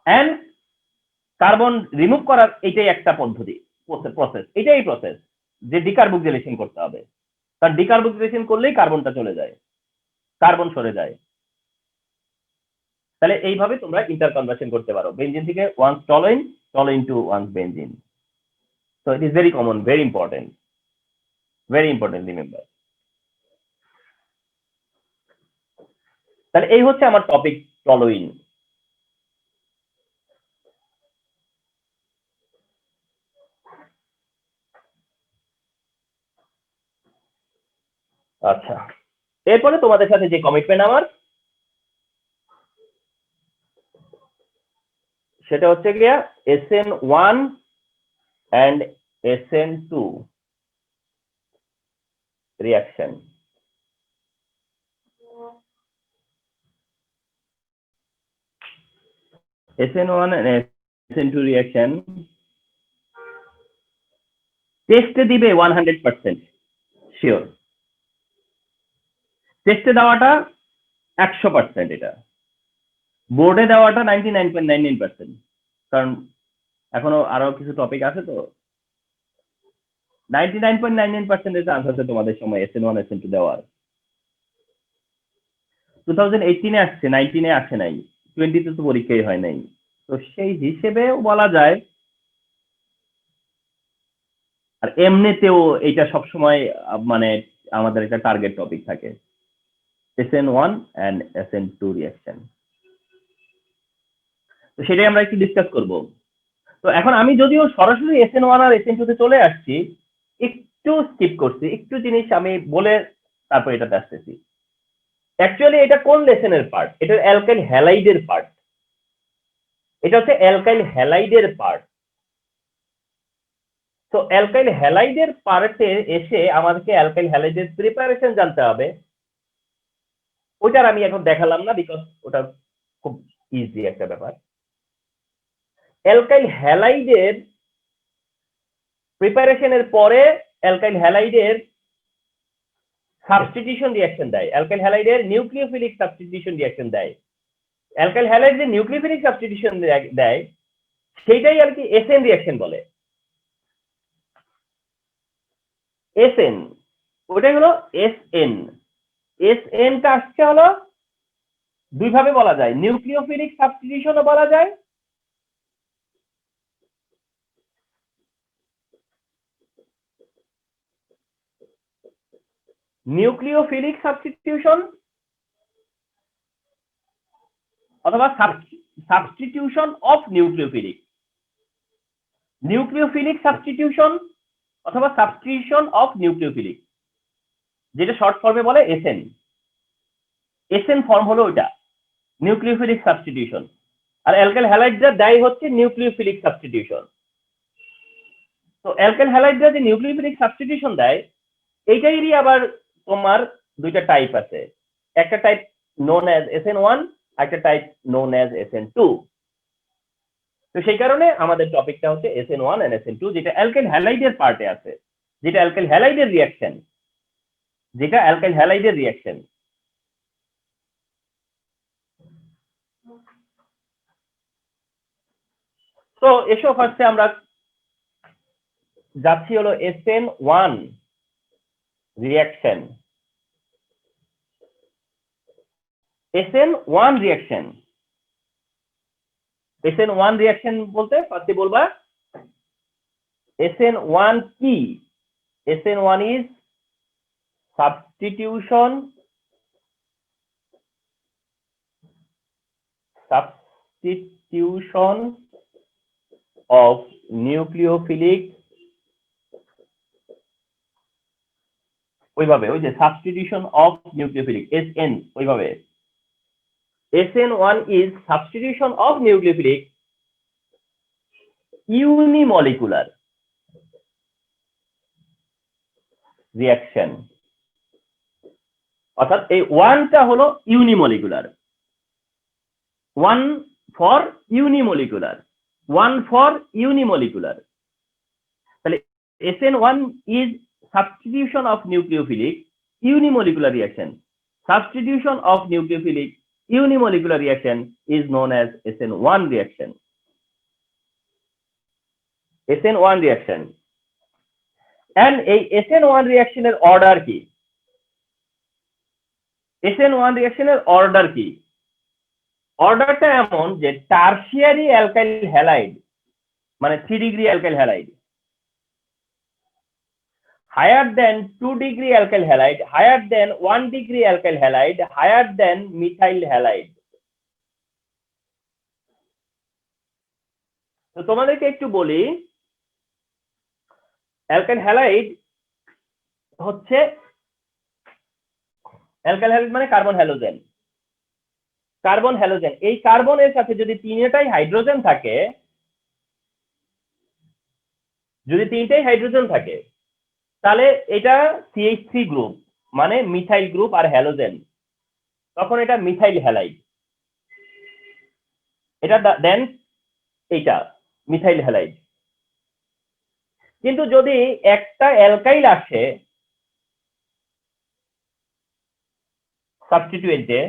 এন্ড কার্বন রিমুভ করার এটাই একটা পদ্ধতি, প্রসেস, এটাই প্রসেস যে ডিকার্বক্সিলেশন করতে হবে, কারণ ডিকার্বক্সিলেশন করলেই কার্বনটা চলে যায়, কার্বন সরে যায়। তাহলে এইভাবে তোমরা ইন্টারকনভার্সন করতে পারো বেঞ্জিন থেকে once toluene to once benzene. So it is very common, very important remember. তাহলে এই হচ্ছে আমার টপিক টলুইন। আচ্ছা, এরপরে তোমাদের সাথে যে কমিটমেন্ট আমার, সেটা হচ্ছে গিয়া SN1 and SN2 reaction. SN1 and SN2 reaction টেস্টে দিবে 100% শিওর, টেস্টে দেওয়াটা 100%, এটা বোর্ডে দেওয়াটা 99.99%, কারণ এখনো আরো কিছু টপিক আছে, তো 99.99% আনসার আছে তোমাদের সময় SN1 SN2 দেওয়ার। 2018 আসছে, 19 আসে নাই, 20 তো পরীক্ষাই হয় নাই, তো সেই হিসেবে বলা যায়। আর এমনিতেও এটা সবসময় মানে আমাদের একটা টার্গেট টপিক থাকে, SN1 and SN2 রিঅ্যাকশন। তো সেটাই আমরা একটু ডিসকাস করব। তো এখন আমি যদিও সরাসরি SN1 আর SN2 তে চলে আসছি, একটু স্কিপ করছি, একটু জিনিস আমি বলে তারপর এটাতে আসতেছি। অ্যাকচুয়ালি এটা কোন লেসনের পার্ট? এটা অ্যালকাইল হ্যালাইডের পার্ট, এটা হচ্ছে অ্যালকাইল হ্যালাইডের পার্ট। তো অ্যালকাইল হ্যালাইডের পার্টে এসে আমাদেরকে অ্যালকাইল হ্যালাইডের প্রিপারেশন জানতে হবে। ওইটার আমি এখন দেখালাম না, বিকজ ওটা খুব ইজি একটা ব্যাপার। অ্যালকাইল হ্যালাইডের প্রিপারেশনের পরে অ্যালকাইল হ্যালাইডের সাবস্টিটিউশন রিঅ্যাকশন দেয়, অ্যালকাইল হ্যালাইডের নিউক্লিওফিলিক সাবস্টিটিউশন রিঅ্যাকশন দেয়। অ্যালকাইল হ্যালাইড যে নিউক্লিওফিলিক সাবস্টিটিউশন দেয় সেইটাই আর কি এসএন রিঅ্যাকশন বলে। এসএন ওটাই হলো এসএন। এসএনটা আসছে হলো দুই ভাবে বলা যায়, নিউক্লিওফিলিক সাবস্টিটিউশনও বলা যায়, নিউক্লিওফিলিক সাবস্টিটিউশন অথবা substitution of nucleophilic, nucleophilic substitution অথবা সাবস্টিটিউশন অফ নিউক্লিওফিলিক, যেটা শর্ট ফর্মে বলে এসএন। এসএন ফর্ম হলো ওটা নিউক্লিওফিলিক সাবস্টিটিউশন, আর অ্যালকাইল হ্যালাইডরা দেয় হচ্ছে নিউক্লিওফিলিক সাবস্টিটিউশন। তো অ্যালকাইল হ্যালাইডরা যে নিউক্লিওফিলিক সাবস্টিটিউশন দেয় এইটারই আবার তোমার দুইটা টাইপ আছে, একটা টাইপ নোন অ্যাজ SN1, একটা টাইপ নোন অ্যাজ SN2। তো সেই কারণে আমাদের টপিকটা হচ্ছে SN1 and SN2, যেটা অ্যালকাইল হ্যালাইডের পার্টে আছে, যেটা অ্যালকাইল হ্যালাইডের রিঅ্যাকশন, যেটা অ্যালকাইল হ্যালাইডের রিঅ্যাকশন। তো এসো ফার্স্টে আমরা যাচ্ছি হলো SN1 reaction. SN1 reaction, SN1 reaction বলতে ফার্স্টে বলবা SN1 কি? SN1 is substitution of nucleophilic, ওইভাবে ওই যে সাবস্টিটিউশন অফ নিউক্লিওফিলিক SN, ওইভাবে SN1 is substitution of nucleophilic unimolecular reaction, অর্থাৎ এই ওয়ানটা হলো ইউনিমলিকুলার, ওয়ান ফর ইউনিমলিকুলার, ওয়ান ফর ইউনিমলিকুলার। তাহলে SN1 is substitution of nucleophilic unimolecular reaction, Substitution of nucleophilic unimolecular reaction is known as SN1 reaction. SN1 reaction. And এই SN1 রিঅ্যাকশনের order কি? SN1 রিঅ্যাকশনের order কি? অর্ডারটা এমন যে টারশিয়ারি অ্যালকাইল হ্যালাইড মানে 3 degree alkyl halide higher than 2 degree alkyl halide, higher than 1 degree alkyl halide, higher than methyl halide. তো তোমাদেরকে একটু বলি, অ্যালকাইল হ্যালাইড হচ্ছে অ্যালকাইল হ্যালাইড মানে কার্বন হ্যালোজেন। কার্বন হ্যালোজেন, এই কার্বনের সাথে যদি তিনটাই হাইড্রোজেন থাকে, যদি তিনটাই হাইড্রোজেন থাকে তাহলে এটা CH3 গ্রুপ মানে মিথাইল গ্রুপ আর হ্যালোজেন, তখন এটা মিথাইল হ্যালাইড। এটা দেন এইটা মিথাইল হ্যালাইড। কিন্তু যদি একটা অ্যালকাইল আসে সাবস্টিটিউয়েন্টে,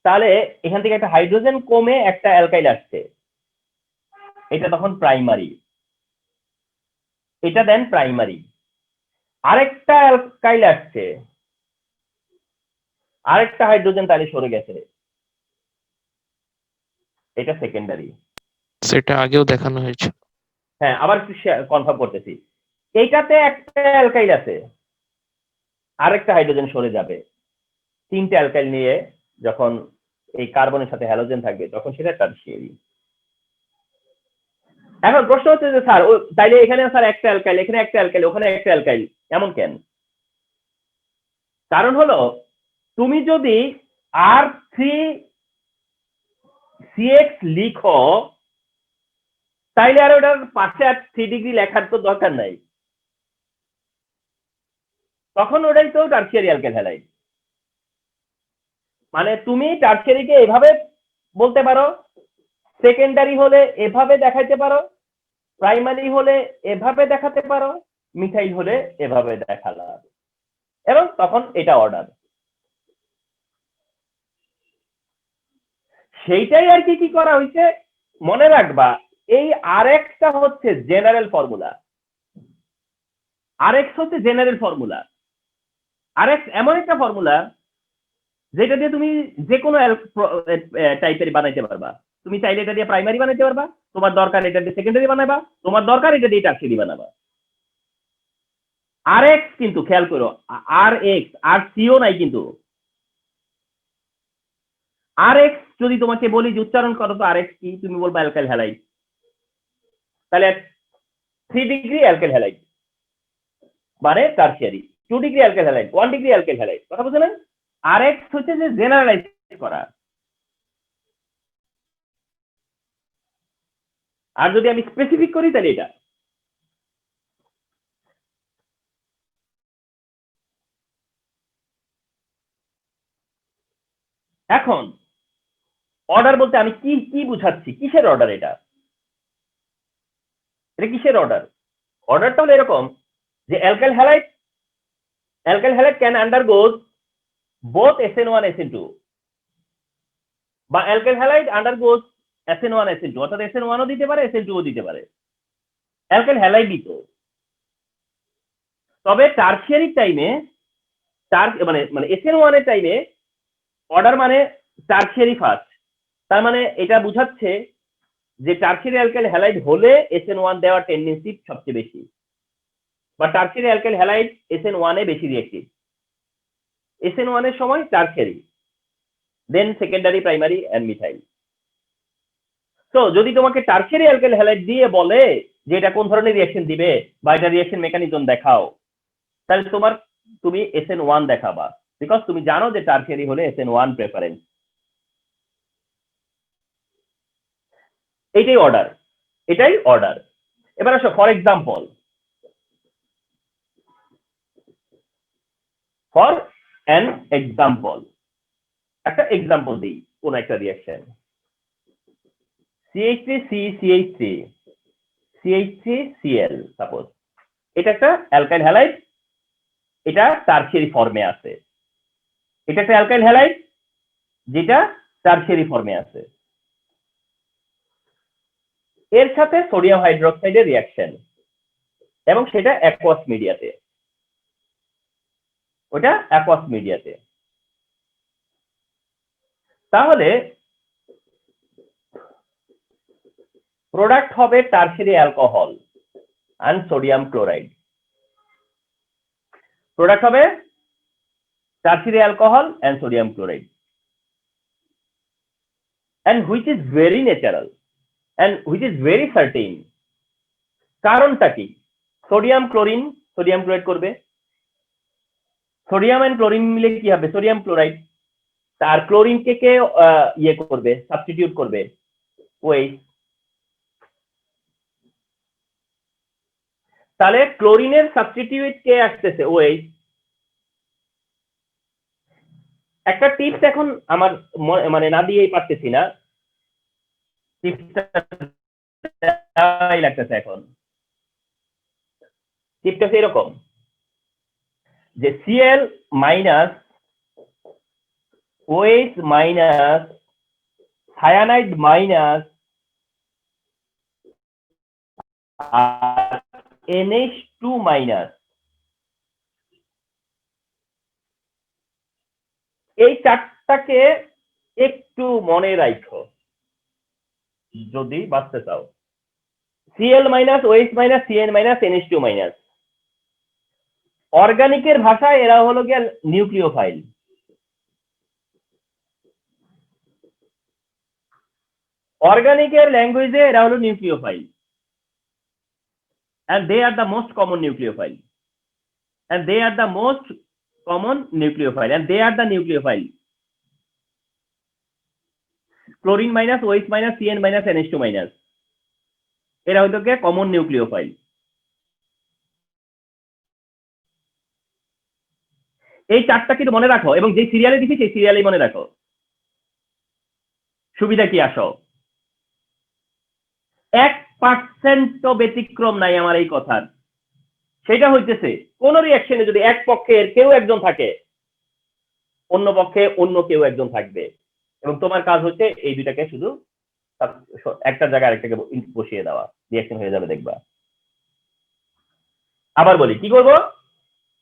তাহলে এখান থেকে একটা হাইড্রোজেন কমে একটা অ্যালকাইল আসছে, এটা তখন প্রাইমারি। এটা দেন প্রাইমারি। আরেকটা অ্যালকাইল আসছে, আরেকটা হাইড্রোজেন তাহলে সরে গেছে, এটা সেকেন্ডারি। সেটা আগেও দেখানো হয়েছে। হ্যাঁ, আবার কনফার্ম করতেছি। এইটাতে একটা অ্যালকাইল আছে, আরেকটা হাইড্রোজেন সরে যাবে, তিনটে অ্যালকাইল নিয়ে যখন এই কার্বনের সাথে হ্যালোজেন থাকবে তখন সেটা টারশিয়ারি। এখন প্রশ্ন হচ্ছে যে স্যার তাইলে এখানে স্যার একটা অ্যালকাইল, এখানে একটা অ্যালকাইল, ওখানে একটা অ্যালকাইল, এমন কেন? কারণ হলো তুমি যদি R3CX লিখো তাইলে আর ওটার পাশে আর 3 ডিগ্রি লেখার তো দরকার নাই, তখন ওটাই তো টারশিয়ারি অ্যালকাইল হ্যালাইড। মানে তুমি টারশিয়ারিকে এভাবে বলতে পারো, সেকেন্ডারি হলে এভাবে দেখাইতে পারো, প্রাইমারি হলে এভাবে দেখাতে পারো, মিথাইল হলে এভাবে দেখালাম, এবং তখন এটা অর্ডার। সেইটাই আর কি করা হয়েছে মনে রাখবা। এই আরএক্সটা হচ্ছে জেনারেল ফর্মুলা, আরএক্স হচ্ছে জেনারেল ফর্মুলা। আরএক্স এমন একটা ফর্মুলা যেটা দিয়ে তুমি যে কোনো টাইপের বানাইতে পারবা। তুমি চাইলে এটা দিয়ে প্রাইমারি বানাইতে পারবা, তোমার দরকার এটা দিয়ে সেকেন্ডারি বানাবা, তোমার দরকার এটা দিয়ে টারশিয়ারি বানাবা। আরএক্স কিন্তু খেয়াল করো, আরএক্স আর সিও নাই কিন্তু। আরএক্স যদি তোমাকে বলি যে উচ্চারণ করো তো আরএক্স কি, তুমি বলবা অ্যালকাইল হ্যালাইড, তাহলে 3 ডিগ্রি অ্যালকাইল হ্যালাইড মানে tertiary, 2 degree alkyl halide, 1 degree alkyl halide. কথা বুঝলেন? আরএক্স হচ্ছে যে জেনারেলাইজ করা। আর যদি আমি স্পেসিফিক করি তাহলে এটা। এখন অর্ডার বলতে আমি কি কি বুঝাচ্ছি, কিসের অর্ডার এটা? এটা কিসের অর্ডার? অর্ডারটা হলো এরকম যে alkyl halide can আন্ডারগোজ both SN1 SN2, বা অ্যালকাইল হ্যালাইড আন্ডারগোজ SN1 SN2, অর্থাৎ SN1 ও দিতে পারে SN2 ও দিতে পারে, অ্যালকাইল হ্যালাইড দিত। তবে টারশিয়ারি টাইমে মানে SN1 এর টাইমে অর্ডার মানে টারশিয়ারি ফার্স্ট, তার মানে এটা বুঝাচ্ছে যে টারশিয়ারি অ্যালকাইল হ্যালাইড হলে SN1 দেওয়ার টেন্ডেন্সি সবচেয়ে বেশি, বা টারশিয়ারি অ্যালকাইল হ্যালাইড SN1 এ বেশি রিঅ্যাক্টিভ। SN1 এর সময় tertiary, then secondary, primary and methyl. তো যদি তোমাকে টারশিয়ারি অ্যালকাইল হ্যালাইড দিয়ে বলে যে এটা কোন ধরনের রিঅ্যাকশন দিবে বা এটা রিঅ্যাকশন মেকানিজম দেখাও, তাহলে তুমি SN1 দেখাবা, বিকজ তুমি জানো যে টারশিয়ারি হলে SN1 প্রেফারেন্স। এটাই অর্ডার। এবার আসো ফর এক্সাম্পল, একটা এক্সাম্পল দিই কোন একটা রিঅ্যাকশন। CH3CH3CH3Cl সাপোজ, এটা একটা অ্যালকাইল হ্যালাইড, এটা টারশিয়ারি ফর্মে আছে। এটা একটা অ্যালকাইল হ্যালাইড যেটা টারশিয়ারি ফর্মে আছে, এর সাথে সোডিয়াম হাইড্রোক্সাইডের রিয়াকশন, এবং সেটা অ্যাকোয়াস মিডিয়াতে, ওটা অ্যাকোয়াস মিডিয়াতে। তাহলে প্রোডাক্ট হবে tertiary alcohol and sodium chloride. Product হবে tertiary alcohol and sodium chloride, and which is very natural and which is very certain। কারণটা কি? সোডিয়াম ক্লোরিন সোডিয়াম ক্লোরাইড করবে, সোডিয়াম এন্ড ক্লোরিন মিলে কি হবে? Sodium chloride. তার ক্লোরিনকে কে ইয়ে করবে, সাবস্টিটিউট করবে, ওএইচ। তাহলে ক্লোরিনের সাবস্টিটিউট কে আসতেছে? ওএইচ। একটা টিপস এখন আমার মানে না দিয়েই পারতেছি না, টিপসটা লাগতেছে এখন। টিপসটা এরকম যে Cl minus OH minus cyanide minus আর NH2 মাইনাস, এই চারটাকে একটু মনে রাখো যদি বাঁচতে চাও। Cl minus OH minus Cn minus NH2 minus, অর্গানিকের ভাষায় এরা হলো গিয়ে নিউক্লিওফাইল। অর্গানিকের ল্যাঙ্গুয়েজে এরা হলো nucleophile, and they are the most common nucleophile, and they are the most common nucleophile, and they are the nucleophile। Chlorine minus OH minus Cn minus NH2 minus, এরা হয়তো কি কমন নিউক্লিওফাইল। এই চারটা কিন্তু মনে রাখো, এবং যে সিরিয়ালে দিচ্ছি সেই সিরিয়ালেই মনে রাখো। সুবিধা কি আসো, 1% ব্যতিক্রম নাই আমার এই কথার। সেটা হইতেছে কোন রিয়াকশনে যদি এক পক্ষের কেউ একজন থাকে, অন্য পক্ষে অন্য কেউ একজন থাকবে, এবং তোমার কাজ হচ্ছে এই দুইটাকে শুধু একটা জায়গায় আরেকটাকে বসিয়ে দেওয়া, রিয়াকশন হয়ে যাবে দেখবা। আবার বলি কি করব,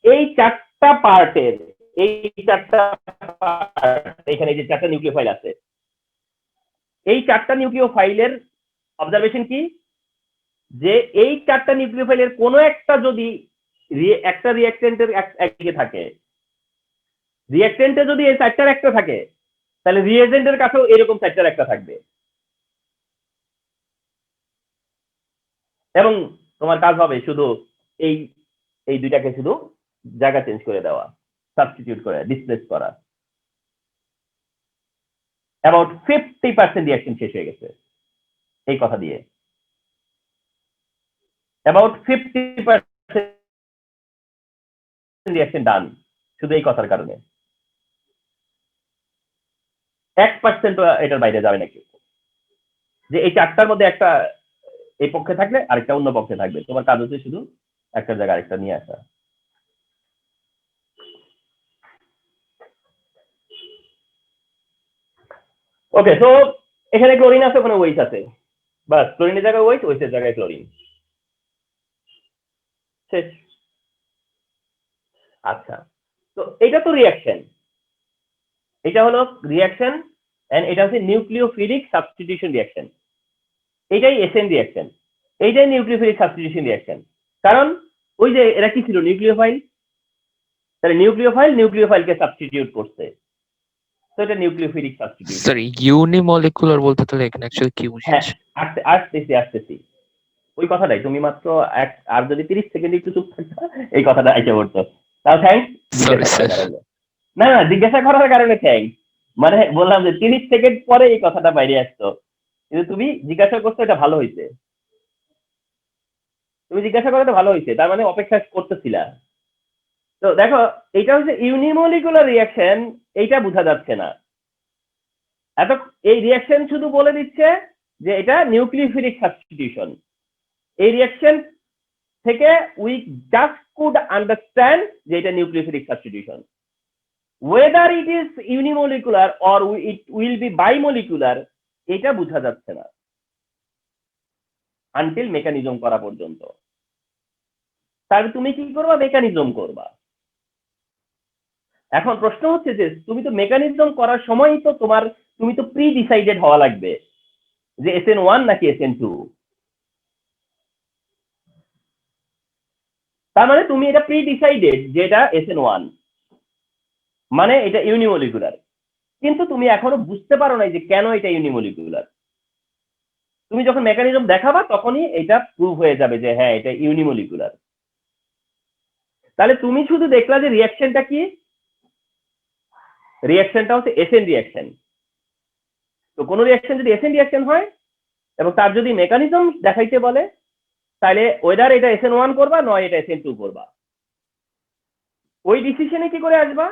এই চারটা পার্টের এখানে যে চারটা নিউক্লিওফাইল আছে, এই চারটা নিউক্লিওফাইলের অবজারভেশন কি, যে এই চারটা নিউক্লিওফাইলের কোনো একটা যদি একটা রিঅ্যাকট্যান্টের একদিকে থাকে, রিঅ্যাকট্যান্টে যদি এই চারটার একটা থাকে, তাহলে রিএজেন্টের কাছেও এরকম চারটার একটা থাকবে, এবং তোমার কাজ হবে শুধু এই এই দুইটাকে শুধু জায়গা চেঞ্জ করে দেওয়া, সাবস্টিটিউট করে, ডিসপ্লেস করা। অ্যাবাউট 50% রিঅ্যাকশন শেষ হয়ে গেছে এই কথা দিয়ে। অ্যাবাউট 50% রিঅ্যাকশন ডান শুধু এই কথার কারণে। 1% এটার বাইরে যাবে না কেউ, যে এই চারটার মধ্যে একটা এই পক্ষে থাকলে আরেকটা অন্য পক্ষে থাকবে, তোমার কাজ হচ্ছে শুধু একটা জায়গা আরেকটা নিয়ে আসা। ওকে, তো এখানে ক্লোরিন আছে, ওখানে ওএইচ আছে, বাস ক্লোরিনের জায়গায় ওএইচ, ওএইচের জায়গায় ক্লোরিন, শেষ। আচ্ছা, তো এটা তো রিঅ্যাকশন, এটা হলো রিঅ্যাকশন, এন্ড এটা হচ্ছে নিউক্লিওফিলিক সাবস্টিটিউশন রিঅ্যাকশন। এটাই এসএন রিঅ্যাকশন, এইটাই নিউক্লিওফিলিক সাবস্টিটিউশন রিঅ্যাকশন। কারণ ওই যে এরা কি ছিল, নিউক্লিওফাইল, তাহলে নিউক্লিওফাইলকে সাবস্টিটিউট করছে, তো এটা নিউক্লিওফিলিক সাবস্টিটিউশন। স্যার ইউনিমলিকুলার বলতে তাহলে এখানে অ্যাকচুয়ালি কি হ্যাঁ, বুঝাচ্ছি? আসতেছি ওই কথাটাই। তুমি মাত্র আর যদি 30 সেকেন্ড একটু চুপ থাকতো এই কথাটা আইসা পড়তো, তাও থ্যাংক। Sorry sir. না না, জিজ্ঞাসা করার কারণে থ্যাংক, মানে বললাম যে 30 সেকেন্ড পরে এই কথাটা বাইরে আসতো, কিন্তু তুমি জিজ্ঞাসা করছো, এটা ভালো হয়েছে। তুমি জিজ্ঞাসা করাটা ভালো হয়েছে, তার মানে অপেক্ষা করতেছিলা। তো দেখো, এটা হচ্ছে ইউনিমলিকুলার রিঅ্যাকশন, এইটা বোঝা যাচ্ছে না এত। এই রিঅ্যাকশন শুধু বলে দিচ্ছে যে এটা নিউক্লিওফিলিক সাবস্টিটিউশন। এই রিঅ্যাকশন থেকে উই জাস্ট কুড আন্ডারস্ট্যান্ড যে এটা nucleophilic substitution. whether it is unimolecular or it will be bimolecular এটা বোঝা যাচ্ছে না আনটিল মেকানিজম করা পর্যন্ত। তাহলে তুমি কি করবা? মেকানিজম করবা। এখন প্রশ্ন হচ্ছে যে তুমি তো মেকানিজম করার সময়ই তো তুমি তো প্রি ডিসাইডেড হওয়া লাগবে যে SN1 নাকি SN2। তার মানে তুমি এটা প্রি ডিসাইডেড যে এটা SN1 মানে এটা ইউনিমলিকুলার, কিন্তু তুমি এখনো বুঝতে পারো না যে কেন এটা ইউনিমলিকুলার। তুমি যখন মেকানিজম দেখাবা তখনই এটা প্রুভ হয়ে যাবে যে হ্যাঁ এটা ইউনিমলিকুলার। তাহলে তুমি শুধু দেখলা যে রিঅ্যাকশনটা কি, রিঅ্যাকশনটা হচ্ছে এসএন রিঅ্যাকশন। তো কোন রিঅ্যাকশন যদি এসএন রিঅ্যাকশন হয় এবং তার যদি মেকানিজম দেখাইতে বলে তাহলে ওয়েদার এটা SN1 করবা নয় এটা SN2 করবা। ওই ডিসিশনে কি করে আসবা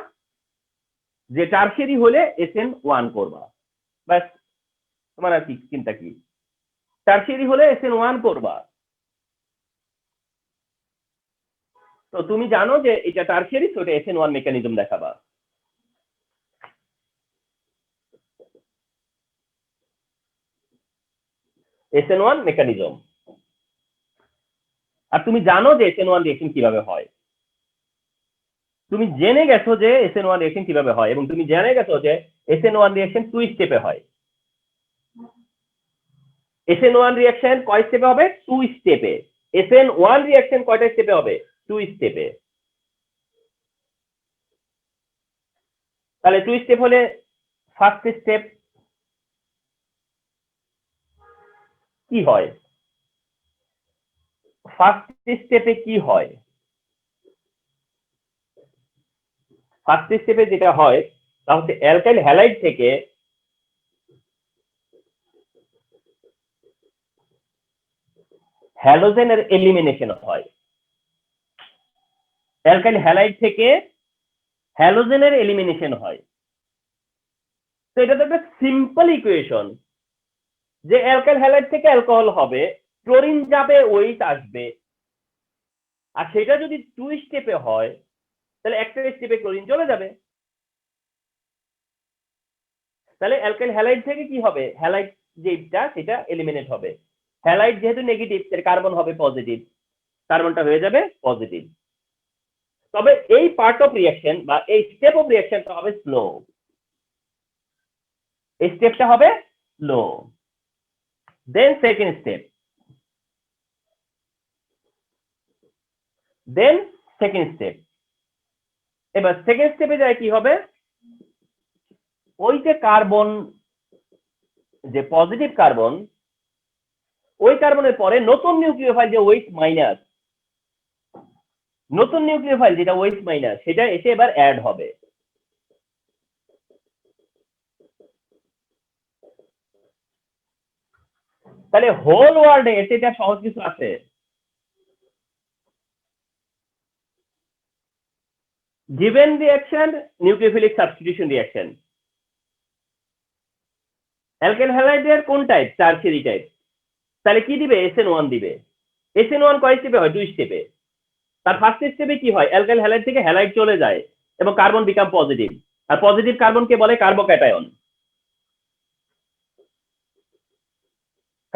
যে টারশিয়ারি হলে SN1 করবা, বাস। তোমার আর কি চিন্তা কি? টারশিয়ারি হলে SN1 করবা। তো তুমি জানো যে এটা টারশিয়ারি, তো এটা SN1 মেকানিজম দেখাবা। SN1 mechanism. আর তুমি জানো যে SN1 রিঅ্যাকশন কিভাবে হয়। তুমি জেনে গেছো যে SN1 রিঅ্যাকশন কিভাবে হয় এবং তুমি জেনে গেছো যে SN1 রিঅ্যাকশন 2 স্টেপে হয়। SN1 রিঅ্যাকশন কয় স্টেপে হবে? 2 স্টেপে। SN1 রিঅ্যাকশন কয়টা স্টেপে হবে? 2 স্টেপে। তাহলে 2 স্টেপ হলে ফার্স্ট স্টেপ কি হয়? ফার্স্ট স্টেপে কি হয়? ফার্স্ট স্টেপে যেটা হয় তা হচ্ছে অ্যালকাইল হ্যালাইড থেকে হ্যালোজেনের এলিমিনেশন হয়। অ্যালকাইল হ্যালাইড থেকে হ্যালোজেনের এলিমিনেশন হয়। তো এটা তো একটা সিম্পল ইকুয়েশন যে অ্যালকাইল হ্যালাইড থেকে অ্যালকোহল হবে, ক্লোরিন যাবে, ওইট আসবে। আর সেটা যদি 2 স্টেপে হয় তাহলে একটা স্টেপে ক্লোরিন চলে যাবে। তাহলে অ্যালকাইল হ্যালাইড থেকে কি হবে? হ্যালাইড যেটা সেটা এলিমিনেট হবে। হ্যালাইড যেহেতু নেগেটিভ এর কার্বন হবে পজিটিভ, কার্বনটা হয়ে যাবে পজিটিভ। তবে এই পার্ট অফ রিঅ্যাকশন বা এই স্টেপ অফ রিঅ্যাকশনটা হবে স্লো। এই স্টেপটা হবে slow. Then second step, then second step. এবার সেকেন্ড স্টেপে যায় কি হবে? ওই যে কার্বন, যে পজিটিভ কার্বন, ওই কার্বনের পরে নতুন নিউক্লিওফাইল যে ওয়েট মাইনাস, নতুন নিউক্লিওফাইল যেটা ওয়েট মাইনাস, সেটা এসে এবার অ্যাড হবে। তাহলে হোল ওয়ার্ল্ডে এটা সহজ কিছু আছে? given reaction, nucleophilic substitution reaction, alkyl হ্যালাইডের কোন টাইপ? Tertiary type. তাহলে কি দিবে? SN1 দিবে। SN1 কয় স্টেপে হয়? 2 স্টেপে। তার ফার্স্ট স্টেপে কি হয়? অ্যালকাইল হ্যালাইড থেকে হ্যালাইড চলে যায় এবং কার্বন বিকাম পজিটিভ। আর পজিটিভ কার্বনকে বলে কার্বোক্যাটায়ন।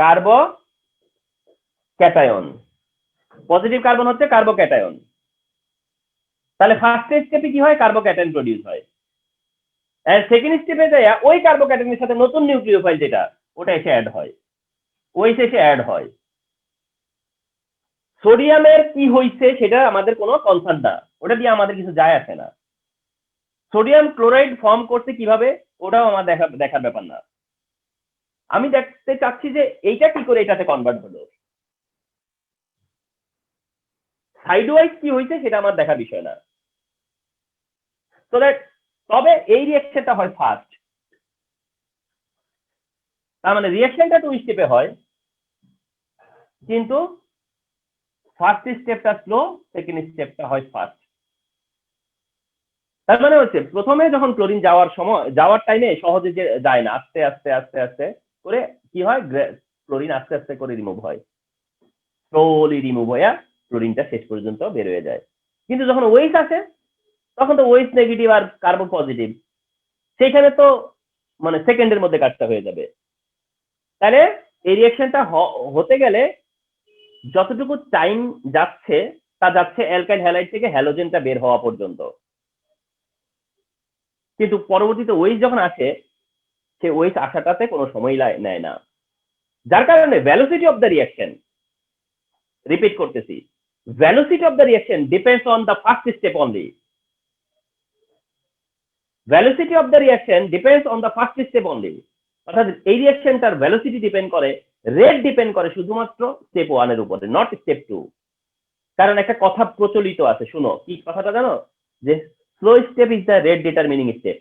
কার্বোক্যাটায়ন, পজিটিভ কার্বন হচ্ছে কার্বোক্যাটায়ন। তাহলে ফার্স্ট স্টেপে কি হয়? কার্বোক্যাটায়ন প্রডিউস হয়। আর সেকেন্ড স্টেপে যায় ওই কার্বোক্যাটায়নের সাথে নতুন নিউক্লিওফাইল যেটা, ওটা এসে অ্যাড হয়, ওই শেষে অ্যাড হয়। সোডিয়ামের কি হইছে সেটা আমাদের কোনো কনসার্ন না, ওটা দিয়ে আমাদের কিছু যায় আসে না। সোডিয়াম ক্লোরাইড ফর্ম করতে কিভাবে, ওটাও আমার দেখার ব্যাপার না। আমি দেখতে চাচ্ছি যে এইটা কি করে এটাতে কনভার্ট হলো। সাইড ওয়াইজ কি হয়েছে সেটা আমার দেখার বিষয় না। তবে এই রিঅ্যাকশনটা হয় ফাস্ট। তার মানে রিঅ্যাকশনটা 2 স্টেপে হয়, কিন্তু ফার্স্ট স্টেপটা স্লো, সেকেন্ড স্টেপটা হয় ফাস্ট। তার মানে হচ্ছে প্রথমে যখন ক্লোরিন যাওয়ার টাইমে সহজে যে যায় না, আস্তে আস্তে আস্তে আস্তে করে কি হয়, ক্লোরিন আস্তে আস্তে করে রিমুভ হয়, স্লোলি রিমুভ হয়ে ক্লোরিনটা শেষ পর্যন্ত বের হয়ে যায়। কিন্তু যখন ওয়েট আসে তখন তো ওএইচ নেগেটিভ আর কার্বন পজিটিভ, সেইখানে তো মানে সেকেন্ডের মধ্যে কাজটা হয়ে যাবে। তাহলে এই রিঅ্যাকশনটা হতে গেলে যতটুকু টাইম যাচ্ছে তা যাচ্ছে অ্যালকাইল হ্যালাইড থেকে হ্যালোজেনটা বের হওয়া পর্যন্ত, কিন্তু পরবর্তীতে ওএইচ যখন আসে সে ওএইচ আসাটাতে কোনো সময় নেয় না, যার কারণে velocity of the reaction, repeat করতেছি, velocity of the reaction depends on the first step only. Velocity of the reaction depends on the first step only, অর্থাৎ এই রিঅ্যাকশনটার ভেলোসিটি ডিপেন্ড করে, রেট ডিপেন্ড করে শুধুমাত্র স্টেপ 1 এর উপরে, নট স্টেপ 2। কারণ একটা কথা প্রচলিত আছে, শুনো কি কথাটা জানো, যে slow step is the rate determining step,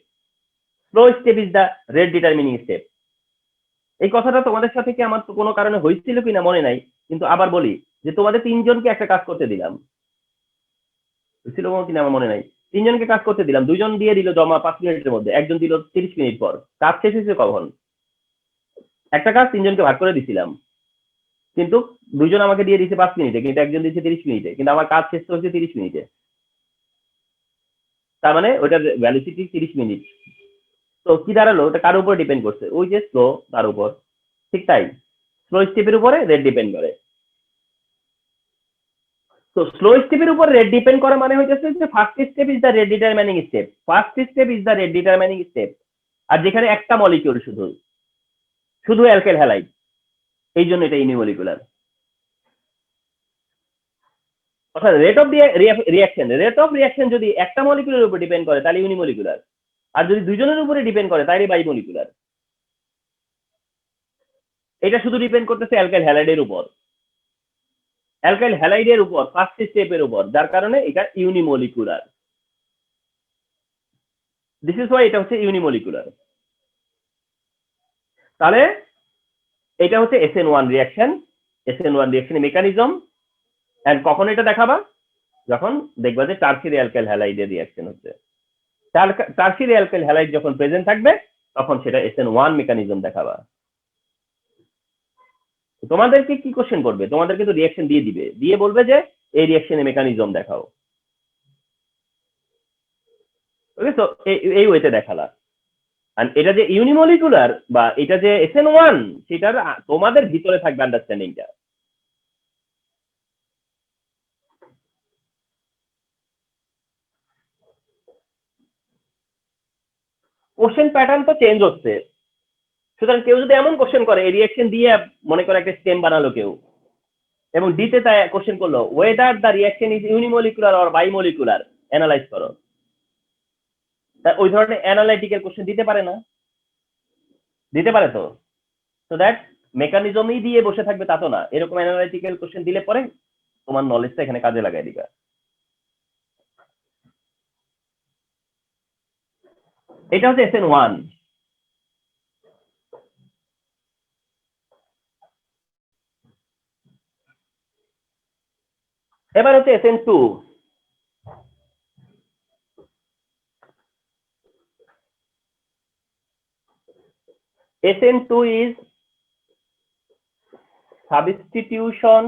slow step is the rate determining step. এই কথাটা তোমাদের সাথে কি আমার কোনো কারণে হয়েছিল কিনা মনে নাই, কিন্তু আবার বলি যে তোমাদের 3 জনকে একটা কাজ করতে দিলাম, হয়েছিল কিনা আমার মনে নাই, 3 জনকে কাজ করতে দিলাম, 2 জন দিয়ে দিল জমা 5 মিনিটের মধ্যে, একজন দিল 30 মিনিট পর, কাজ শেষ হয়েছে কখন? একটা কাজ 3 জনকে ভাগ করে দিছিলাম, কিন্তু 2 জন আমাকে দিয়ে দিয়েছে 5 মিনিটে, কিন্তু একজন দিয়েছে 30 মিনিটে, কিন্তু আমার কাজ শেষ হয়েছে 30 মিনিটে, তার মানে ওটার ভ্যালিডিটি 30 মিনিট। তো কি দাঁড়ালো, ওটা কার উপর ডিপেন্ড করছে? ওই যে স্লো তার উপর, ঠিক তাই, স্লো স্টেপের উপরে রেট ডিপেন্ড করে। তো স্লো স্টেপের উপর রেট ডিপেন্ড করা মানে হইতেছে যে first step is the rate determining step, first step is the rate determining step. আর যেখানে একটা মলিকিউল শুধু অ্যালকাইল হ্যালাইড, এই জন্য এটা ইউনিমলিকুলার। অর্থাৎ রেট অফ রিঅ্যাকশন যদি একটা মলিকিউলের উপর ডিপেন্ড করে তাহলে ইউনিমলিকুলার, আর যদি 2 জনের উপরে ডিপেন্ড করে তাহলে বাইমলিকুলার। এটা শুধু ডিপেন্ড করতেছে অ্যালকাইল হ্যালাইডের উপর, অ্যালকাইল হ্যালাইডের উপর, ফার্স্ট স্টেপের উপর, যার কারণে এটা ইউনিমলিকুলার। দিস ইজ ওয়াই এটা হচ্ছে ইউনিমলিকুলার। তাহলে এটা হচ্ছে SN1 reaction, SN1 রিঅ্যাকশনের mechanism. And কখন এটা দেখাবা? যখন দেখবা যে টারশিয়ারি অ্যালকাইল হ্যালাইডের রিঅ্যাকশন হচ্ছে, টারশিয়ারি অ্যালকাইল হ্যালাইড যখন প্রেজেন্ট থাকবে তখন সেটা SN1 মেকানিজম দেখাবা। তোমাদেরকে কি কোশ্চেন করবে? তোমাদেরকে তো রিঅ্যাকশন দিয়ে দিবে, দিয়ে বলবে যে এই রিঅ্যাকশনের মেকানিজম দেখাও। ওকে, তো এই ওয়েতে দেখালা। আর এটা যে ইউনিমলিকুলার বা এটা যে SN1, সেটার তোমাদের ভিতরে থাকবে আন্ডারস্ট্যান্ডিংটা। কোশ্চেন প্যাটার্ন তো চেঞ্জ হচ্ছে, সুতরাং কেউ যদি এমন কোশ্চেন করে, এই রিঅ্যাকশন দিয়ে মনে করে একটা স্টেম বানালো কেউ, এবং ডিতে তাই কোশ্চেন করলো whether the reaction is unimolecular or bimolecular, analyse করো। ওই ধরনের অ্যানালাইটিক্যাল কোশ্চেন দিতে পারে না, দিতে পারে তো, সো দ্যাট মেকানিজমই দিয়ে বসে থাকবে তা তো না, এরকম অ্যানালাইটিক্যাল কোশ্চেন দিলে পরে তোমার নলেজটা এখানে কাজে লাগাই দিবা। এটা হচ্ছে SN1। এবার হচ্ছে SN2। SN2 is substitution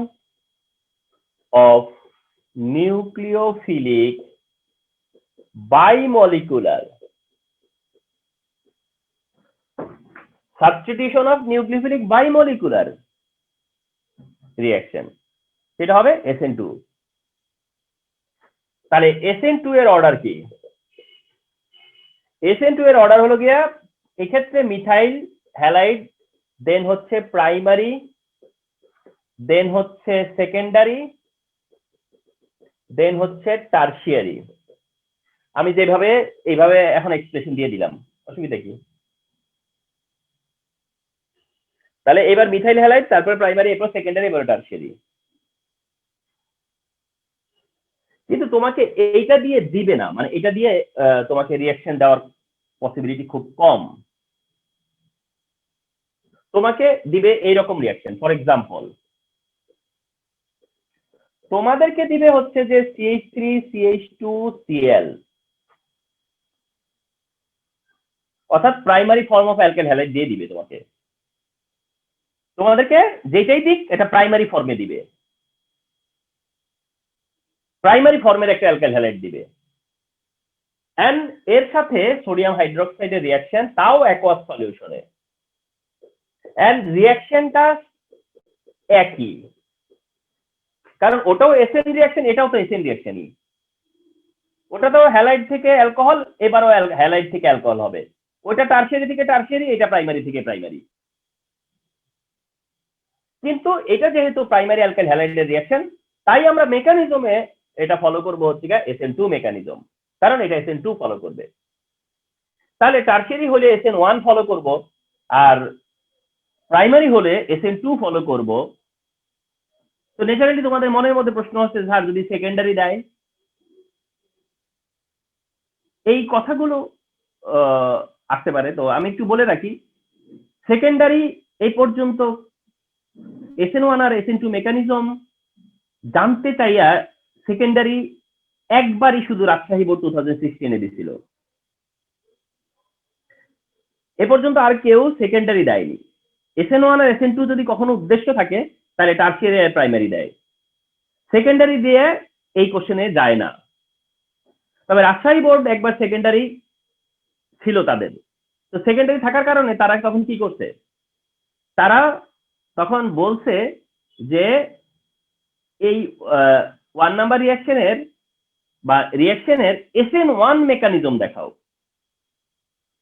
of nucleophilic bimolecular, substitution of nucleophilic bimolecular reaction, সেটা হবে SN2। তাহলে SN2 এর অর্ডার কি? SN2 এর অর্ডার হলো গিয়া এক্ষেত্রে মিথাইল হ্যালাইড, দেন হচ্ছে প্রাইমারি, দেন হচ্ছে সেকেন্ডারি, দেন হচ্ছে টারশিয়ারি। আমি যেভাবে এইভাবে এখন এক্সপ্রেশন দিয়ে দিলাম, অসুবিধা কি? তাহলে এবার মিথাইল হ্যালাইড, তারপর প্রাইমারি, এরপর সেকেন্ডারি, এবার টারশিয়ারি। কিন্তু তোমাকে এইটা দিয়ে দিবে না, মানে এটা দিয়ে তোমাকে রিঅ্যাকশন দেওয়ার পসিবিলিটি খুব কম। তোমাকে দিবে এইরকম রিঅ্যাকশন, ফর এক্সাম্পল তোমাদেরকে দিবে হচ্ছে যে CH3 CH2 Cl, অর্থাৎ primary form of alkyl halide দিয়ে দিবে তোমাকে। তোমাদেরকে যেটাই দিক এটা প্রাইমারি ফর্মে দিবে, প্রাইমারি ফর্মের একটা অ্যালকাইল হ্যালাইড দিবে। এন্ড এর সাথে সোডিয়াম হাইড্রোক্সাইডের রিয়াকশন, তাও অ্যাকোয়াস সলিউশনে, এন্ড রিয়াকশনটা একই, কারণ ওটাও এসএন রিয়াকশন, এটাও তো এসএন রিয়াকশনই। ওটা তো হ্যালাইড থেকে অ্যালকোহল, এবারও হ্যালাইড থেকে অ্যালকোহল হবে। ওটা টারশিয়ারি থেকে টারশিয়ারি, এটা প্রাইমারি থেকে প্রাইমারি। কিন্তু এটা যেহেতু প্রাইমারি অ্যালকাইল হ্যালাইডের রিয়াকশন, তাই আমরা মেকানিজমে এটা ফলো করব হচ্ছে SN2 মেকানিজম, কারণ এটা SN2 ফলো করবে। তাহলে টারশিয়ারি হলে SN1 ফলো করব, আর প্রাইমারি হলে SN2 ফলো করব। তো ন্যাচারালি তোমাদের মনের মধ্যে প্রশ্ন হচ্ছে, স্যার যদি সেকেন্ডারি দেয়? এই কথাগুলো আসতে পারে। তো আমি একটু বলে রাখি, সেকেন্ডারি এই পর্যন্ত SN1 আর SN2 মেকানিজম জানতে চাইয়া সেকেন্ডারি একবারই শুধু রাজশাহী বোর্ড 2016 দিছিল। এ পর্যন্ত আর কেউ সেকেন্ডারি দেয়নি। SN1 আর SN2 যদি কখনো উদ্দেশ্য থাকে, তাহলে টারশিয়ারি আর প্রাইমারি দেয়, সেকেন্ডারি দিয়ে এই কোশ্চেনে যায় না। তবে রাজশাহী বোর্ড একবার সেকেন্ডারি ছিল তাদের, তো সেকেন্ডারি থাকার কারণে তারা তখন কি করছে, তারা তখন বলছে যে এই 1 নাম্বার রিয়াকশনের বা রিয়াকশনের SN1 মেকানিজম দেখাও।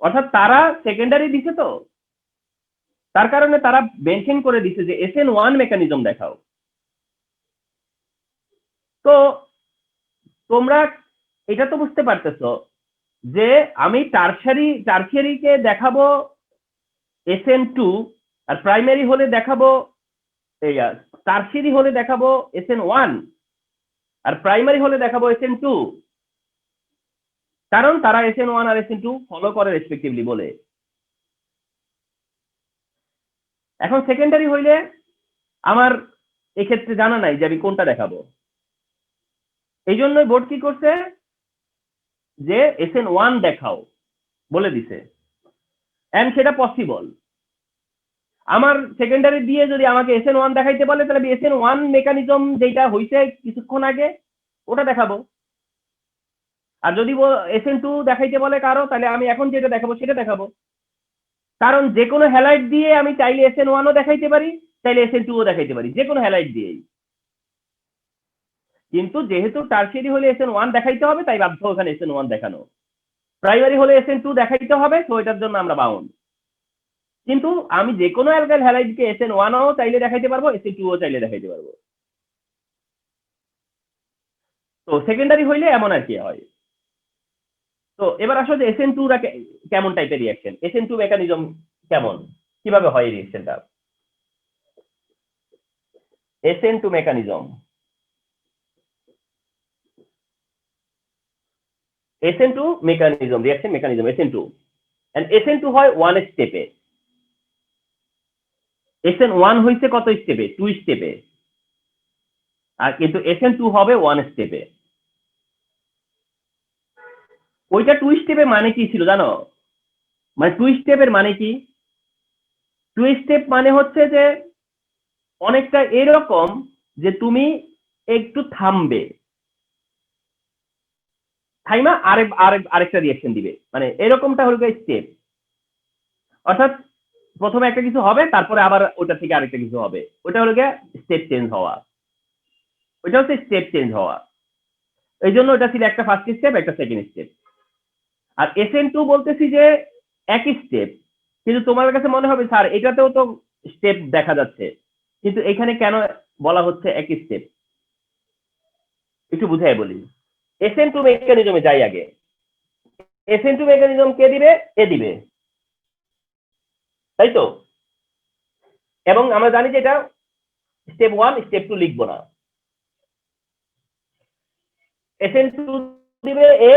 অর্থাৎ তারা সেকেন্ডারি দিছে, তো তার কারণে তারা মেনশন করে দিছে যে SN1 মেকানিজম দেখাও। তো তোমরা এটা তো বুঝতে পারতেছো যে আমি টারশিয়ারিকে দেখাবো SN2, আর প্রাইমারি হলে দেখাবো, টারশিয়ারি হলে দেখাবো SN1, আর প্রাইমারি হলে দেখাবো SN2, কারণ তারা SN1 আর SN2 ফলো করে রেসপেক্টিভলি বলে। এখন সেকেন্ডারি হইলে আমার এক্ষেত্রে জানা নাই যে আমি কোনটা দেখাবো। এই জন্যই বোর্ড কি করছে, যে SN1 দেখাও বলে দিছে, এন্ড সেটা পসিবল। আমার সেকেন্ডারি দিয়ে যদি আমাকে SN1 দেখাইতে বলে, তাহলে আমি SN1 মেকানিজম যেটা হইছে কিছুক্ষণ আগে ওটা দেখাবো। আর যদি SN2 দেখাইতে বলে কারো, তাহলে আমি এখন যেটা দেখাবো সেটা দেখাবো। কারণ যে কোনো হ্যালাইড দিয়ে আমি চাইলে SN1 ও দেখাইতে পারি, চাইলে SN2 ও দেখাইতে পারি, যে কোনো হ্যালাইড দিয়েই। কিন্তু যেহেতু টারশিয়ারি হলে SN1 দেখাইতে হবে, তাই বাধ্য ওখানে SN1 দেখানো। প্রাইমারি হলে SN2 দেখাইতে হবে, তো এটার জন্য আমরা বাউন্ড। কিন্তু আমি যে কোনো অ্যালকাইল হ্যালাইডকে SN1 ও চাইলে দেখাইতে পারবো, SN2 ও চাইলে দেখাইতে পারবো। তো সেকেন্ডারি হইলে এমন আর কি হয়। তো এবার আসলে SN2 কেমন টাইপের রিয়াকশন, SN2 মেকানিজম কেমন, কিভাবে হয় রিয়াকশনটা? SN2 mechanism, SN2 mechanism, reaction mechanism SN2, and SN2 হয় 1 স্টেপে। SN1 হইছে কত স্টেপে? 2 স্টেপে। আর কিন্তু SN2 হবে 1 স্টেপে। ওইটা 2 স্টেপে মানে কি ছিল জানো? মানে 2 স্টেপের মানে কি? 2 স্টেপ মানে হচ্ছে যে অনেকটা এরকম যে তুমি একটু থামবে, থাইমা আরেকটা রিয়াকশন দিবে, মানে এরকমটা হলো স্টেপ। অর্থাৎ প্রথমে একটা কিছু হবে, তারপরে আবার ওটা থেকে আরেকটা কিছু হবে, ওটা হলো স্টেপ চেঞ্জ হওয়া। ওইটা হচ্ছে স্টেপ চেঞ্জ হওয়া। এই জন্য ওটা ছিল একটা ফার্স্ট স্টেপ, একটা সেকেন্ড স্টেপ। আর SN2 বলতেছি যে একই স্টেপ, কিন্তু তোমার কাছে মনে হবে স্যার এটাতেও তো স্টেপ দেখা যাচ্ছে, কিন্তু এখানে কেন বলা হচ্ছে একই স্টেপ, একটু বুঝাই বলি। SN2 মেকানিজমে যাই আগে। SN2 মেকানিজম কে দিবে? এ দিবে, তাই তো? এবং আমরা জানি যে এটা স্টেপ 1 স্টেপ 2 লিখবো না, SN2 দিবে এ,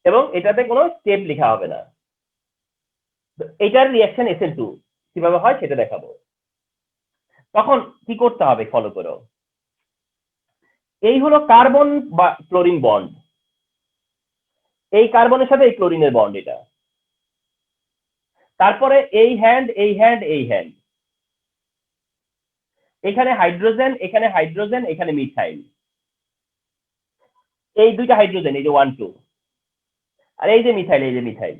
এবং এটাতে কোনো স্টেপ লেখা হবে না। এটার রিয়াকশন SN2 কিভাবে হয় সেটা দেখাবো। তখন কি করতে হবে ফলো করো। এই হলো কার্বন বা ক্লোরিন বন্ড, এই কার্বনের সাথে এই ক্লোরিনের বন্ড এটা। তারপরে এই হ্যান্ড, এই হ্যান্ড, এই হ্যান্ড, এখানে হাইড্রোজেন, এখানে হাইড্রোজেন, এখানে মিথাইল, এই দুইটা হাইড্রোজেন, এই যে 1 2, আর এই যে মিথাইল।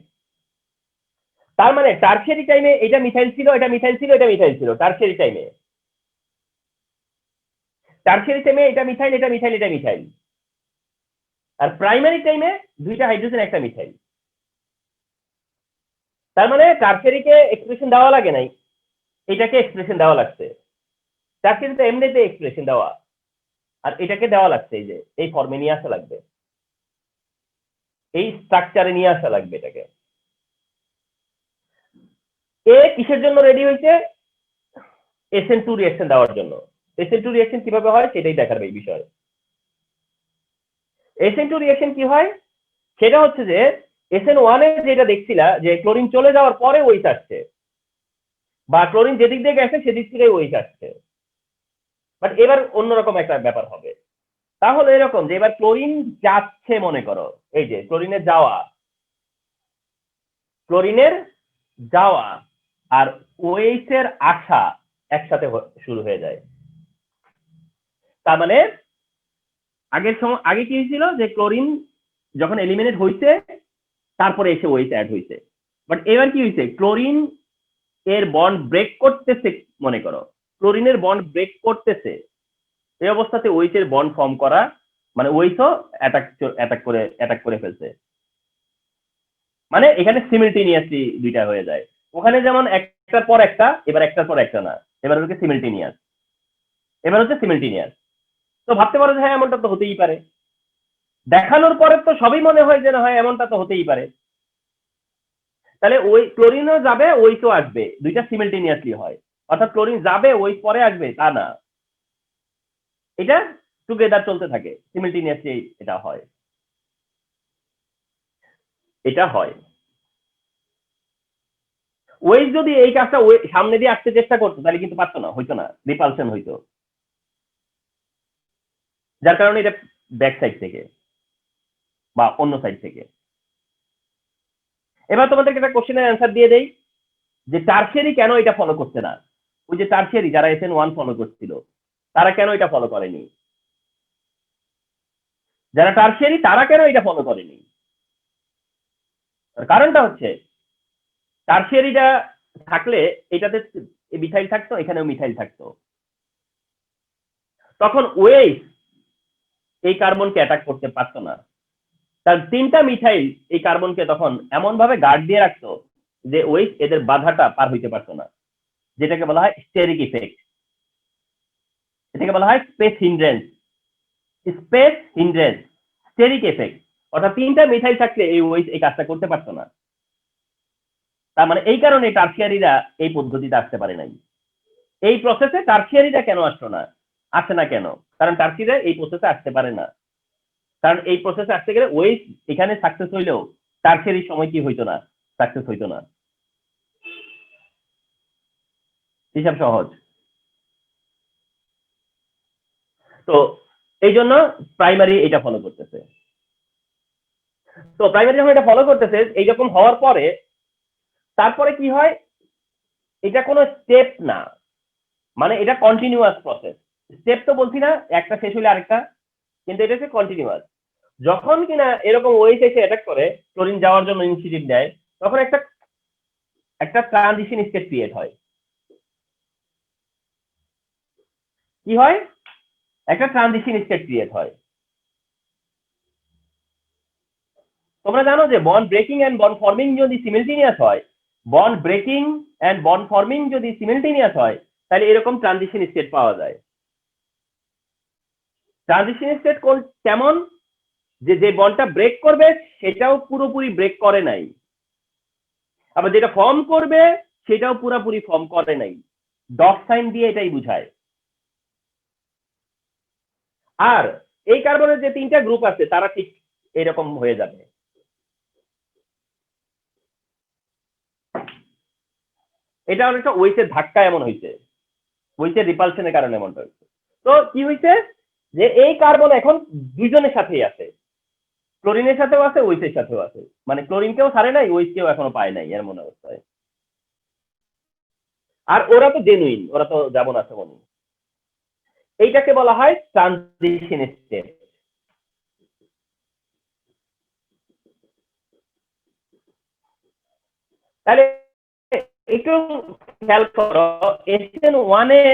তার মানে টারশিয়ারি টাইমে এটা মিথাইল ছিল, এটা মিথাইল ছিল, এটা মিথাইল ছিল টারশিয়ারি টাইমে। টারশিয়ারি টাইমে এটা মিথাইল, এটা মিথাইল, এটা মিথাইল। আর প্রাইমারি টাইমে দুইটা হাইড্রোজেন একটা মিথাইল। তার মানে টারশিয়ারিকে এক্সপ্রেশন দেওয়া লাগে নাই, এটাকে এক্সপ্রেশন দেওয়া লাগছে। টারশিয়ারিতে এমনিতে এক্সপ্রেশন দেওয়া, আর এটাকে দেওয়া লাগছে, এই যে এই ফর্মে নিয়ে আসা লাগবে, এই স্ট্রাকচারে নিয়ে আসা লাগবে এটাকে। এ কিসের জন্য রেডি হয়েছে? SN2 রিঅ্যাকশন দেওয়ার জন্য। SN2 রিঅ্যাকশন কিভাবে হয় সেটাই দেখার এই বিষয়। SN2 রিঅ্যাকশন কি হয় সেটা হচ্ছে যে SN1 এ যেটা দেখছিলা যে ক্লোরিন চলে যাওয়ার পরে ওইচ আসছে, বা ক্লোরিন যেদিক দিয়ে গেছে সেদিক থেকে ওইচ আসছে, বাট এবার অন্যরকম একটা ব্যাপার হবে। তাহলে এরকম যে এবার ক্লোরিন যাচ্ছে, মনে করো এই যে ক্লোরিনের যাওয়া আর ওএইচ এর আসা একসাথে শুরু হয়ে যায়। তার মানে আগে কি হয়েছিল যে ক্লোরিন যখন এলিমিনেট হয়েছে তারপরে এসে ওএইচ অ্যাড হয়েছে, বাট এবার কি হয়েছে, ক্লোরিন এর বন্ড ব্রেক করতেছে, মনে করো ক্লোরিনের বন্ড ব্রেক করতেছে, এই অবস্থাতে ওএইচ এর বন্ড ফর্ম করা মানে ওএইচও অ্যাটাক করে ফেলছে। মানে এখানে সিমিলটেনিয়াসলি দুইটা হয়ে যায়। ওখানে যেমন একটার পর একটা, এবার একটার পর একটা না, এবার হচ্ছে সিমিলটেনিয়াস। তো ভাবতে পারো যে হ্যাঁ এমনটা তো হতেই পারে, দেখানোর পরে তো সবই মনে হয় যে না হয় এমনটা তো হতেই পারে। তাহলে ওই ক্লোরিনও যাবে ওইচও আসবে, দুইটা সিমিলটেনিয়াসলি হয়। অর্থাৎ ক্লোরিন যাবে ওইচ পরে আসবে তা না, এটা টুগেদার চলতে থাকে, সিমিলটেনিয়াসলি এটা হয়। ওয়েজ যদি এই কাজটা সামনে দিয়ে আসতে চেষ্টা করতো তাহলে কিন্তু পারতো না, হইতো না, রিপালশন হইতো, যার কারণে এটা ব্যাক সাইড থেকে বা অন্য সাইড থেকে। এবার তোমাদেরকে একটা কোশ্চেনের অ্যান্সার দিয়ে দেই যে টারশিয়ারি কেন এটা ফলো করছে না। ওই যে টারশিয়ারি যারা SN1 ফলো করছিল তারা কেন এটা ফলো করেনি, যারা টারশিয়ারি তারা কেন এটা ফলো করেনি? কারণটা হচ্ছে টারশিয়ারিটা থাকলে এটাতে মিথাইল থাকতো, এখানেও মিথাইল থাকতো, তখন ওয়েজ এই কার্বনকে অ্যাটাক করতে পারতো না। তার তিনটা মিথাইল এই কার্বনকে তখন এমন ভাবে গার্ড দিয়ে রাখতো যে ওয়েজ এদের বাধাটা পার হইতে পারতো না, যেটাকে বলা হয় স্টেরিক ইফেক্ট, এটাকে বলা হয় স্পেস হিন্ড্রেন্স, স্টেরিক এফেক্ট। অর্থাৎ তিনটা মিথাইল থাকলে এই ওয়েজ এই কাজটা করতে পারতো না। তার মানে এই কারণে টারশিয়ারিরা এই পদ্ধতিতে আসতে পারে নাই। এই প্রসেসে টারশিয়ারিরা কেন আসে না কেন? কারণ টারশিয়ারিরা এই প্রসেসে আসতে পারে না, কারণ এই প্রসেসে আসতে গেলে ওয়েজ এখানে সাকসেস হইলেও টারশিয়ারির সময় কি হইতো না, সাকসেস হইতো না। হিসাব সহজ। তো এই জন্য প্রাইমারি এটা ফলো করতেছে। তো প্রাইমারি যখন এটা ফলো করতেছে এইরকম হওয়ার পরে তারপরে কি হয়, এটা কোনো স্টেপ না, মানে এটা কন্টিনিউয়াস প্রসেস। স্টেপ তো বলছি না একটা শেষ হলে আরেকটা, কিন্তু এটা হচ্ছে কন্টিনিউয়াস। যখন কিনা এরকম ওয়েজ এসে অ্যাটাক করে ক্লোরিন যাওয়ার জন্য ইনিশিয়েটিভ নেয়, তখন একটা ট্রানজিশন স্টেট ক্রিয়েট হয়। কি হয়? একটা ট্রানজিশন স্টেট ক্রিয়েট হয়। তোমরা জানো যে bond breaking and bond forming যদি সিমিলটেনিয়াস হয়, তাহলে এরকম ট্রানজিশন স্টেট পাওয়া যায়। ট্রানজিশন স্টেট কেমন? যে বন্ডটা ব্রেক করবে সেটাও পুরোপুরি ব্রেক করে নাই, আবার যেটা ফর্ম করবে সেটাও পুরোপুরি ফর্ম করে নাই। ডট সাইন দিয়ে এটাই বুঝায়। আর এই কার্বনের যে তিনটা গ্রুপ আছে তারা ঠিক এরকম হয়ে যাবে। এটা অনেকটা ওয়েসের ধাক্কা এমন হয়েছে, ওয়েসের রিপালশনের কারণে এমনটা হয়েছে। তো কি হয়েছে যে এই কার্বন এখন দুইজনের সাথেই আছে, ক্লোরিনের সাথেও আছে ওয়েসের সাথেও আছে, মানে ক্লোরিনকেও ছাড়ে নাই ওয়েসকেও এখনো পায় নাই এর মনে অবস্থায়। আর ওরা তো জেনুইন, ওরা তো যেমন আছে মনে। এইটাকে বলা হয় ট্রানজিশন স্টেট। তাহলে একটু খেয়াল করো, SN1 এ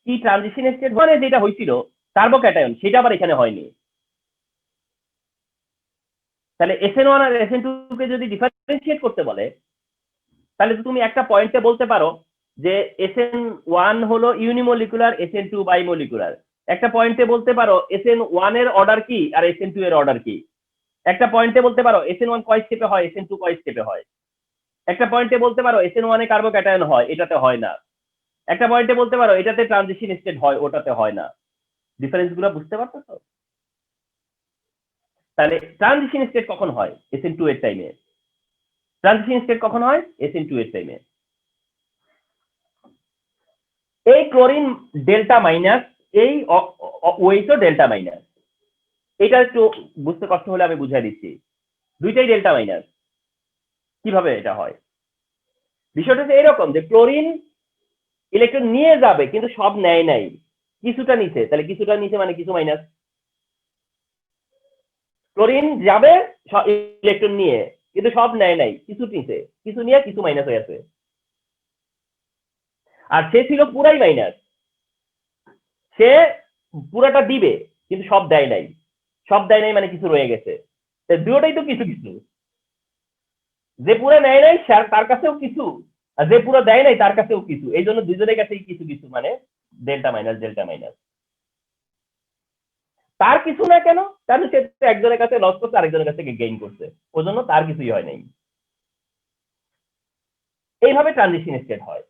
কি ট্রানজিশন স্টেট 1 এ যেটা হয়েছিল কার্বোক্যাটায়ন, সেটা আবার এখানে হয়নি। তাহলে SN1 আর SN2 কে যদি ডিফারেন্সিয়েট করতে বলে, তাহলে তুমি একটা পয়েন্টে বলতে পারো যে SN1 হলো ইউনিমলিকুলার, SN2 বাইমলিকুলার। একটা পয়েন্টে বলতে পারো SN1 এর অর্ডার কি আর SN2 এর অর্ডার কি। একটা পয়েন্টে বলতে পারো SN1 কয় স্টেপে হয়, SN2 কয় স্টেপে হয়। একটা পয়েন্টে বলতে পারো SN1 এ কার্বোক্যাটায়ন হয়, এটাতে হয় না। একটা পয়েন্টে বলতে পারো এটাতে ট্রানজিশন স্টেট হয়, ওটাতে হয় না। ডিফারেন্স গুলো বুঝতে পারছো তো? তাহলে ট্রানজিশন স্টেট কখন হয়? SN2 এর টাইমে। ট্রানজিশন স্টেট কখন হয়? SN2 এর টাইমে। এই ক্লোরিন ডেল্টা মাইনাস, এই ওএইচও ডেল্টা মাইনাস। এটা একটু বুঝতে কষ্ট হলে আমি বুঝাই দিচ্ছি। দুইটাই ডেল্টা মাইনাস। কিভাবে এটা হয়? বিষয়টা হচ্ছে এরকম যে ক্লোরিন ইলেকট্রন নিয়ে যাবে কিন্তু সব নেয় নাই, কিছুটা নিচে। তাহলে কিছুটা নিচে মানে কিছু মাইনাস। ক্লোরিন যাবে ইলেকট্রন নিয়ে, কিন্তু সব নেয় নাই, কিছু নিচে, কিছু নিয়ে কিছু মাইনাস হয়ে আছে। আর সে ছিল পুরাই মাইনাস, সে পুরাটা দিবে কিন্তু সব দেয় নাই। সব দেয় নাই মানে কিছু রয়ে গেছে। দুটোটাই তো কিছু কিছু। যে পুরো নেয় নাই তার কাছেও কিছু, আর যে পুরো দেয় নাই তার কাছেও কিছু। এই জন্য দুজনের কাছেই কিছু কিছু, মানে ডেল্টা মাইনাস ডেল্টা মাইনাস। তার কিছু না কেন? কারণ সে একজনের কাছে লস করছে, আরেকজনের কাছে গেইন করছে, ওই জন্য তার কিছুই হয় নাই। এইভাবে ট্রানজিশন স্টেট হয়।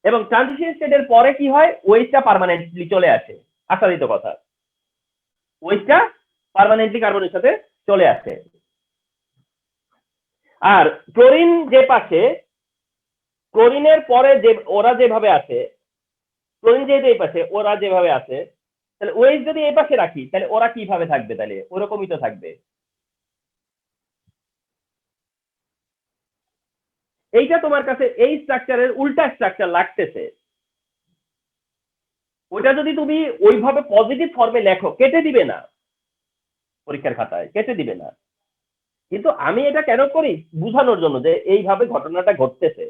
এবং ট্রানজিশন স্টেটের পরে কি হয়? ওয়েজটা পার্মানেন্টলি চলে আসে। আশাদিত কথা, ওয়েজটা পার্মানেন্টলি কার্বনের সাথে চলে আসে। আর ক্লোরিন যে পাশে, ক্লোরিনের পরে যে ওরা যেভাবে আছে, ক্লোরিন যেহেতু এই পাশে, ওরা যেভাবে আছে, তাহলে ওয়েজ যদি এই পাশে রাখি তাহলে ওরা কিভাবে থাকবে? তাহলে ওরকমই তো থাকবে। এইটা তোমার কাছে এই স্ট্রাকচারের উল্টা স্ট্রাকচার লাগতেছে। ওইটা যদি তুমি ওইভাবে পজিটিভ ফর্মে লেখো, কেটে দিবে না, পরীক্ষার খাতায় কেটে দিবে না। কিন্তু আমি এটা কেন করি? বুঝানোর জন্য যে এইভাবে ঘটনাটা ঘটতেছে,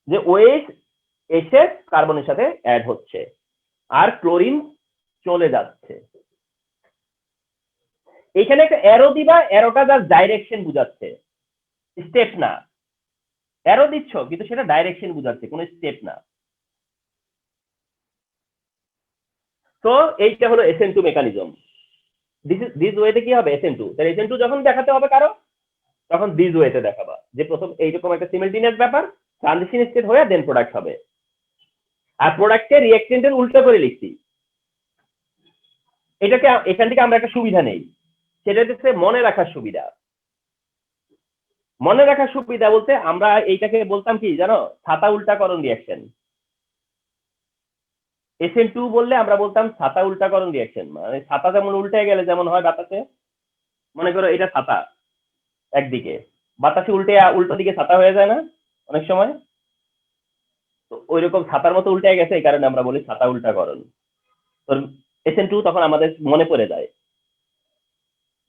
যে ওয়েজ এসে কার্বনের সাথে অ্যাড হচ্ছে আর ক্লোরিন চলে যাচ্ছে। এখানে একটা অ্যারো দিবা, অ্যারোটা জাস্ট ডাইরেকশন বুঝাচ্ছে, স্টেপ না। অ্যারো দিচ্ছ কিন্তু সেটা ডাইরেকশন বুঝাচ্ছে, কোনো স্টেপ না। তো এইটা হলো SN2 মেকানিজম। দিস ওয়েতে কি হবে? SN2। তাহলে SN2 যখন দেখাতে হবে কারো, তখন দিস ওয়েতে দেখাবা, যে প্রথম এইরকম একটা সিমিলটেনিয়াস ব্যাপার, ট্রানজিশন স্টেট হয়ে দেন প্রোডাক্ট হবে। আর প্রোডাক্টকে রিঅ্যাকটেন্টের উল্টো করে লিখছি। এটাকে এখান থেকে আমরা একটা সুবিধা নেই, সেটা হচ্ছে মনে রাখার সুবিধা। মনে রাখার সুবিধা বলতে আমরা এইটাকে বলতাম কি জানো? ছাতা উল্টাকরণ রিঅ্যাকশন। SN2 বললে আমরা বলতাম ছাতা উল্টাকরণ রিঅ্যাকশন। মানে ছাতা যেমন উল্টে গেলে যেমন হয় বাতাসে, মনে করো এটা ছাতা, একদিকে বাতাসে উল্টে উল্টো দিকে ছাতা হয়ে যায় না অনেক সময়? তো ওইরকম ছাতার মতো উল্টে গেছে, এই কারণে আমরা বলি ছাতা উল্টাকরণ। তো SN2 তখন আমাদের মনে পড়ে যায়,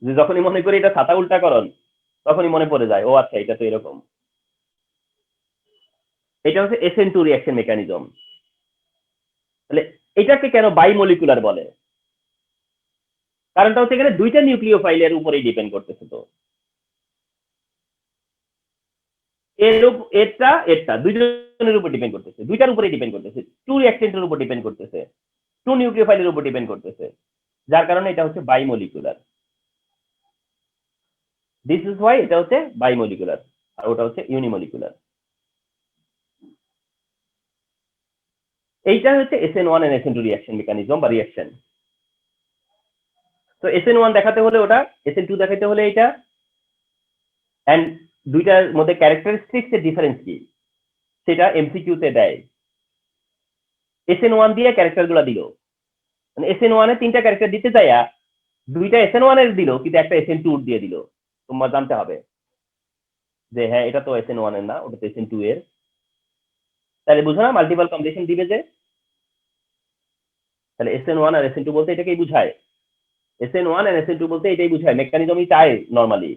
যে যখনই মনে করি এটা ছাতা উল্টাকরণ, তখনই মনে পড়ে যায়, ও আচ্ছা এটা তো এরকম। এটা হচ্ছে SN2 রিঅ্যাকশন মেকানিজম। তাহলে এটাকে কেন বাইমলিকুলার বলে? কারণটা হচ্ছে এখানে দুইটা নিউক্লিওফাইলের উপরেই ডিপেন্ড করতেছে। তো এটা এটা দুইজনের উপর ডিপেন্ড করতেছে, দুইটার উপরে ডিপেন্ড করতেছে, টু রিঅ্যাকটেন্টের উপর ডিপেন্ড করতেছে, টু নিউক্লিওফাইলের উপর ডিপেন্ড করতেছে, যার কারণে এটা হচ্ছে বাইমলিকুলার। দিস ইজ হোয়াই এটা হচ্ছে বাইমলিকুলার, আর ওটা হচ্ছে ইউনিমলিকুলার। এইটা হচ্ছে SN1 and SN2 reaction mechanism বা রিঅ্যাকশন। তো SN1 দেখাতে হলে ওটা, SN2 দেখাতে হলে এটা। এন্ড দুইটার মধ্যে ক্যারেক্টারিস্টিক্স এর ডিফারেন্স কি সেটা এমসিকিউ তে দেয়। SN1 দিয়ে ক্যারেক্টার গুলা দিল, মানে SN1 এ তিনটা ক্যারেক্টার দিতে চাইয়া দুইটা SN1 এর দিল, কিন্তু একটা SN2 দিয়ে দিল। তোমার জানতে হবে যে হ্যাঁ এটা তো SN1 এর না, ওটা তো SN2 এর। তাহলে বুঝো না মাল্টিপল কম্বিনেশন দিবে যে। তাহলে SN1 আর SN2 বলতে এটাকেই বুঝায়। SN1 আর SN2 বলতে এটাই বুঝায়, মেকানিজমই চায় নরমালি।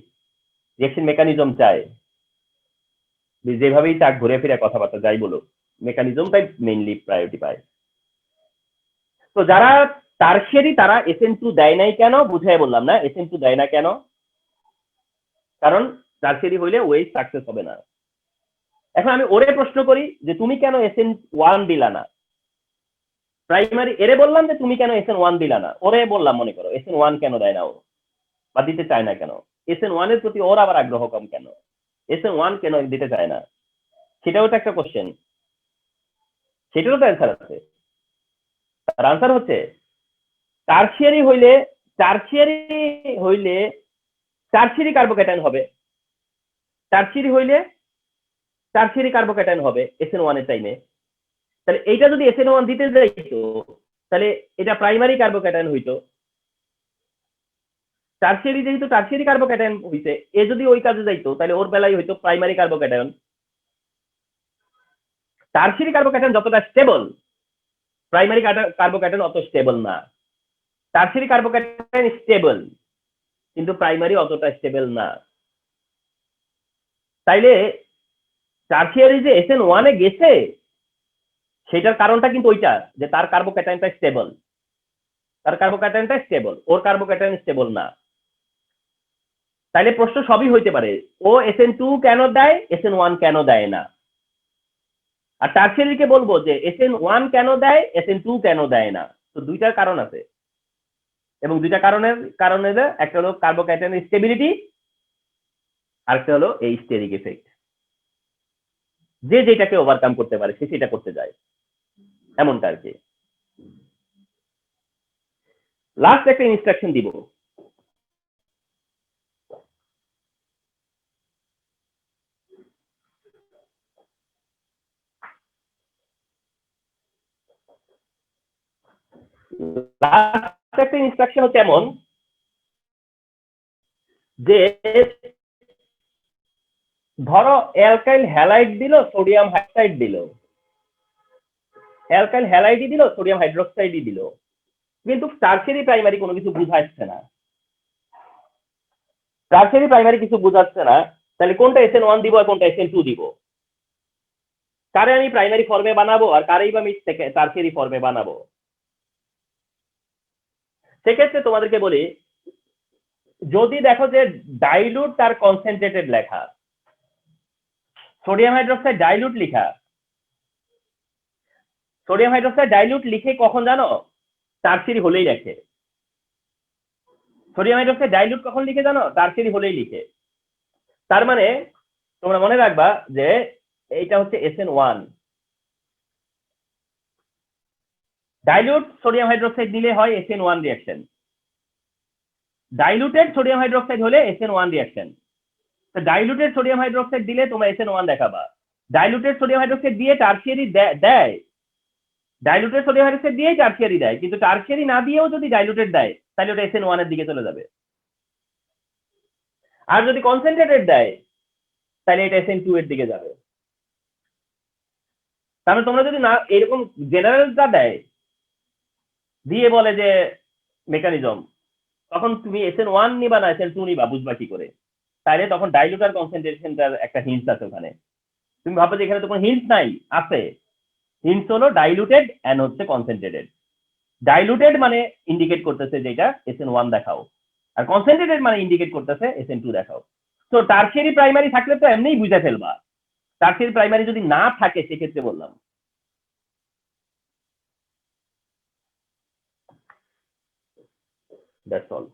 রিঅ্যাকশন মেকানিজম চায়, যেভাবেই চাক ঘুরে ফিরে কথাবার্তা যাই বলো, মেকানিজমটাই মেইনলি প্রায়োরিটি পায়। তো যারা টারশিয়ারি তারা SN2 দেয় নাই কেন বুঝাই বললাম না, SN2 দেয় না কেন, কারণ টারশিয়ারি হইলে ওয়েজ সাকসেস হবে না। এখন আমি ওরে প্রশ্ন করি যে তুমি কেন SN1 দিলা না, প্রাইমারি এরে বললাম যে তুমি কেন SN1 দিলা না, ওরে বললাম মনে করো SN1 কেন দেয় না ও বা দিতে চায় না কেন, SN1 এর প্রতি ওর আবার আগ্রহ কম কেন, SN1 কেন দিতে চায় না, সেটাও তো একটা কোশ্চেন, সেটারও তো অ্যান্সার আছে। তার আনসার হচ্ছে টারশিয়ারি হইলে টারশিয়ারি কার্বোক্যাটায়ন হবে, টারশিয়ারি কার্বোক্যাটায়ন হবে SN1 এর টাইমে। তাহলে এইটা যদি SN1 দিতে যাইতো তাহলে এটা প্রাইমারি কার্বোক্যাটায়ন হইতো। টারশিয়ারি যেহেতু টারশিয়ারি কার্বোক্যাটায়ন হইছে, এ যদি ওই কাজে যাইতো তাহলে ওর বেলায় হইতো প্রাইমারি কার্বোক্যাটায়ন। টারশিয়ারি কার্বোক্যাটায়ন যতটা স্টেবল, প্রাইমারি কার্বোক্যাটায়ন অত স্টেবল না। টারশিয়ারি কার্বোক্যাটায়ন স্টেবল কিন্তু প্রাইমারি অতটা স্টেবল না। তাইলে টারশিয়ারি যে SN1 এ গেছে সেটার কারণটা কিন্তু ওইটা যে তার কার্বোক্যাটায়নটা স্টেবল, ওর কার্বোক্যাটায়ন স্টেবল না। তাইলে প্রশ্ন সবই হইতে পারে, ও SN2 কেন দেয়, SN1 কেন দেয় না। আর টারশিয়ারিকে বলবো যে SN1 কেন দেয়, SN2 কেন দেয় না। তো দুইটার কারণ আছে, এবং দুইটা কারণে একটা হলো কার্বোক্যাটায়নের স্টেবিলিটি, আরেকটা হলো এই স্টেরিক এফেক্ট। যে যেটাকে ওভারকাম করতে পারে সে সেটা করতে যায়, এমনটা আর কি। লাস্ট একটা ইনস্ট্রাকশন দিব, লাস্ট একটা ইনস্ট্রাকশন হচ্ছে এমন যে ধরো অ্যালকাইল হ্যালাইড দিল, সোডিয়াম হাইড্রোক্সাইড দিল, অ্যালকাইল হ্যালাইডই দিল, সোডিয়াম হাইড্রোক্সাইডই দিল, কিন্তু টারশিয়ারি প্রাইমারি কোনো কিছু বুঝাচ্ছে না, টারশিয়ারি প্রাইমারি কিছু বুঝাচ্ছে না। তাহলে কোনটা SN1 দিব আর কোনটা SN2 দিব, কারে আমি প্রাইমারি ফর্মে বানাবো আর কারেই বা আমি টারশিয়ারি ফর্মে বানাবো। সেক্ষেত্রে তোমাদেরকে বলি, যদি দেখো যে ডাইলুট আর কনসেন্ট্রেটেড লেখা, সোডিয়াম হাইড্রোক্সাইড ডাইলুট লিখা, সোডিয়াম হাইড্রোক্সাইড ডাইলুট লিখে কখন জানো, টারশিয়ারি হলেই লেখে। সোডিয়াম হাইড্রোক্সাইড ডাইলুট কখন লিখে জানো, টারশিয়ারি হলেই লিখে। তার মানে তোমরা মনে রাখবা যে এইটা হচ্ছে SN1, ডাইলুট সোডিয়াম হাইড্রোক্সাইড দিলে হয় SN1 reaction, diluted sodium hydroxide হলে SN1 রিঅ্যাকশন। তো ডাইলুটেড সোডিয়াম হাইড্রোক্সাইড দিলে তোমরা SN1 দেখাবা, ডাইলুটেড সোডিয়াম হাইড্রোক্সাইড দিয়ে টারশিয়ারি দেয়, ডাইলুটেড সোডিয়াম হাইড্রোক্সাইড দিয়েই টারশিয়ারি দেয়, কিন্তু টারশিয়ারি না দিয়েও যদি ডাইলুটেড দেয় তাহলে ওটা SN1 এর দিকে চলে যাবে। আর যদি কনসেন্ট্রেটেড দেয় তাহলে এটা SN2 এর দিকে যাবে। তাহলে তোমরা যদি না এরকম জেনারেলটা দেয় দিয়ে বলে যে মেকানিজম, তখন তুমি SN1 নিবা না SN2 নিবা বুঝবা কি করে, তাইলে তখন ডাইলুট আর কনসেন্ট্রেশনটার একটা হিন্টস আছে ওখানে। তুমি ভাবো যে এখানে তো কোনো হিন্টস নাই, আছে। হিন্টস হলো ডাইলুটেড এন্ড হচ্ছে কনসেন্ট্রেটেড। ডাইলুটেড মানে ইন্ডিকেট করতেছে যে এটা SN1 দেখাও, আর কনসেন্ট্রেটেড মানে ইন্ডিকেট করতেছে SN2 দেখাও। তো টারশিয়ারি প্রাইমারি থাকলে তো এমনিই বুঝে ফেলবা, টারশিয়ারি প্রাইমারি যদি না থাকে সেক্ষেত্রে বললাম। That's all.